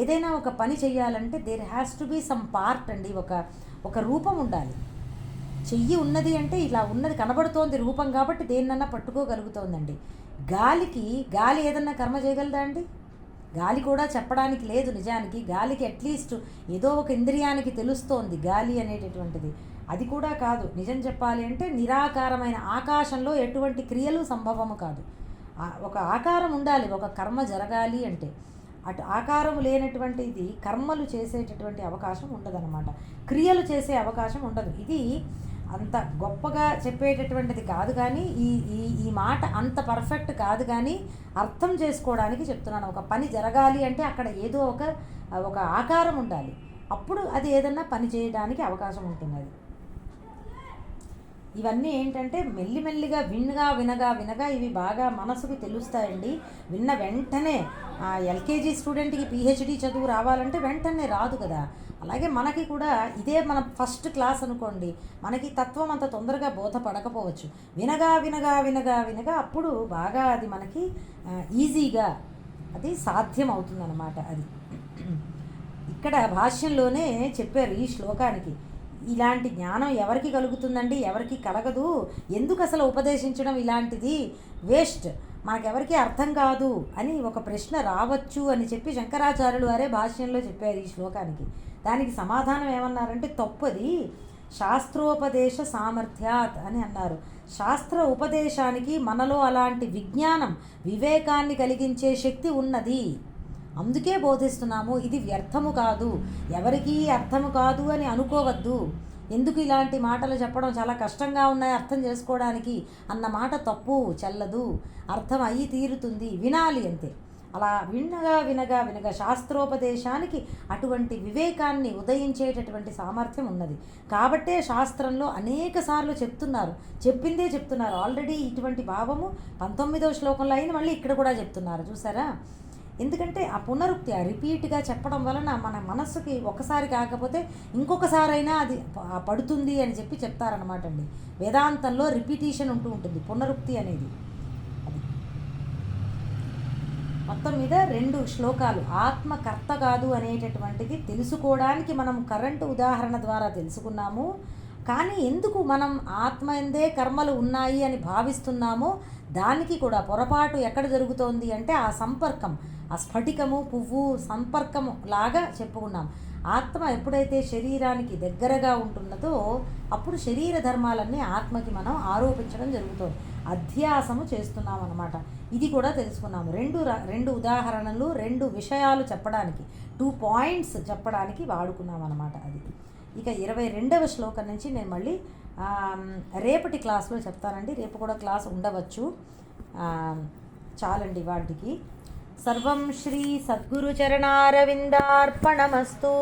ఏదైనా ఒక పని చేయాలంటే there has to be some part అండి, ఒక రూపం ఉండాలి. చెయ్యి ఉన్నది అంటే ఇలా ఉన్నది కనబడుతోంది రూపం, కాబట్టి దేన్నన్నా పట్టుకోగలుగుతోందండి. గాలి ఏదన్నా కర్మ చేయగలదా అండి? గాలి కూడా చెప్పడానికి లేదు నిజానికి. గాలికి అట్లీస్ట్ ఏదో ఒక ఇంద్రియానికి తెలుస్తోంది గాలి అనేటటువంటిది, అది కూడా కాదు. నిజం చెప్పాలి అంటే నిరాకారమైన ఆకాశంలో ఎటువంటి క్రియలు సంభవము కాదు. ఒక ఆకారం ఉండాలి ఒక కర్మ జరగాలి అంటే. అటు ఆకారం లేనటువంటిది కర్మలు చేసేటటువంటి అవకాశం ఉండదన్నమాట, క్రియలు చేసే అవకాశం ఉండదు. ఇది అంత గొప్పగా చెప్పేటటువంటిది కాదు, కానీ ఈ మాట అంత పర్ఫెక్ట్ కాదు, కానీ అర్థం చేసుకోవడానికి చెప్తున్నాను. ఒక పని జరగాలి అంటే అక్కడ ఏదో ఒక ఆకారం ఉండాలి, అప్పుడు అది ఏదన్నా పని చేయడానికి అవకాశం ఉంటుంది. అది ఇవన్నీ ఏంటంటే మెల్లిమెల్లిగా వినగా ఇవి బాగా మనసుకి తెలుస్తాయండి. విన్న వెంటనే ఎల్కేజీ స్టూడెంట్కి పిహెచ్డి చదువు రావాలంటే వెంటనే రాదు కదా. అలాగే మనకి కూడా ఇదే మన ఫస్ట్ క్లాస్ అనుకోండి, మనకి తత్వం అంత తొందరగా బోధపడకపోవచ్చు. వినగా అప్పుడు బాగా అది మనకి ఈజీగా అది సాధ్యం అవుతుందన్నమాట. అది ఇక్కడ భాష్యంలోనే చెప్పారు ఈ శ్లోకానికి. ఇలాంటి జ్ఞానం ఎవరికి కలుగుతుందండి? ఎవరికి కలగదు. ఎందుకు అసలు ఉపదేశించడం ఇలాంటిది వేస్ట్, మనకెవరికి అర్థం కాదు అని ఒక ప్రశ్న రావచ్చు అని చెప్పి శంకరాచార్యులు వారే భాష్యంలో చెప్పారు ఈ శ్లోకానికి. దానికి సమాధానం ఏమన్నారంటే తప్పది, శాస్త్రోపదేశ సామర్థ్యాత్ అని అన్నారు. శాస్త్ర ఉపదేశానికి మనలో అలాంటి విజ్ఞానం వివేకాన్ని కలిగించే శక్తి ఉన్నది, అందుకే బోధిస్తున్నాము. ఇది వ్యర్థము కాదు, ఎవరికీ అర్థము కాదు అని అనుకోవద్దు. ఎందుకు ఇలాంటి మాటలు చెప్పడం చాలా కష్టంగా ఉన్నాయి అర్థం చేసుకోవడానికి అన్న మాట తప్పు, చెల్లదు. అర్థం అయ్యి తీరుతుంది, వినాలి అంతే. అలా వినగా శాస్త్రోపదేశానికి అటువంటి వివేకాన్ని ఉదయించేటటువంటి సామర్థ్యం ఉన్నది. కాబట్టే శాస్త్రంలో అనేక సార్లు చెప్తున్నారు. ఆల్రెడీ ఇటువంటి భావము 19వ శ్లోకంలో అయిన మళ్ళీ ఇక్కడ కూడా చెప్తున్నారు, చూసారా? ఎందుకంటే ఆ పునరుక్తి, ఆ రిపీట్గా చెప్పడం వలన మన మనస్సుకి ఒకసారి కాకపోతే ఇంకొకసారైనా అది పడుతుంది అని చెప్పి చెప్తారనమాట అండి. వేదాంతంలో రిపీటేషన్ ఉంటుంది, పునరుక్తి అనేది. అది మొత్తం మీద 2 శ్లోకాలు. ఆత్మకర్త కాదు అనేటటువంటిది తెలుసుకోవడానికి మనం కరెంటు ఉదాహరణ ద్వారా తెలుసుకున్నాము. కానీ ఎందుకు మనం ఆత్మ ఎందే కర్మలు ఉన్నాయి అని భావిస్తున్నామో దానికి కూడా పొరపాటు ఎక్కడ జరుగుతోంది అంటే ఆ సంపర్కం, ఆ స్ఫటికము పువ్వు సంపర్కము లాగా చెప్పుకున్నాం. ఆత్మ ఎప్పుడైతే శరీరానికి దగ్గరగా ఉంటున్నదో అప్పుడు శరీర ధర్మాలన్నీ ఆత్మకి మనం ఆరోపించడం జరుగుతుంది, అధ్యాసము చేస్తున్నాం అన్నమాట. ఇది కూడా తెలుసుకున్నాము. రెండు ఉదాహరణలు, 2 విషయాలు చెప్పడానికి, 2 పాయింట్స్ చెప్పడానికి వాడుకున్నాం అన్నమాట. అది ఇక 22వ శ్లోకం నుంచి నేను మళ్ళీ రేపటి క్లాస్లో చెప్తానండి. రేపు కూడా క్లాస్ ఉండవచ్చు. చాలండి వాటికి. సర్వం శ్రీ సద్గురు చరణారవిందార్పణమస్తు.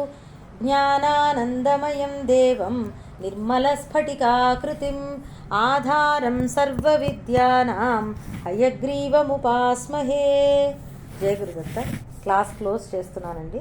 జ్ఞానానందమయం దేవం నిర్మలస్ఫటికాకృతిం ఆధారం సర్వవిద్యానాం హయగ్రీవముపాస్మహే. జయ గురుదత్త. క్లాస్ క్లోజ్ చేస్తున్నానండి.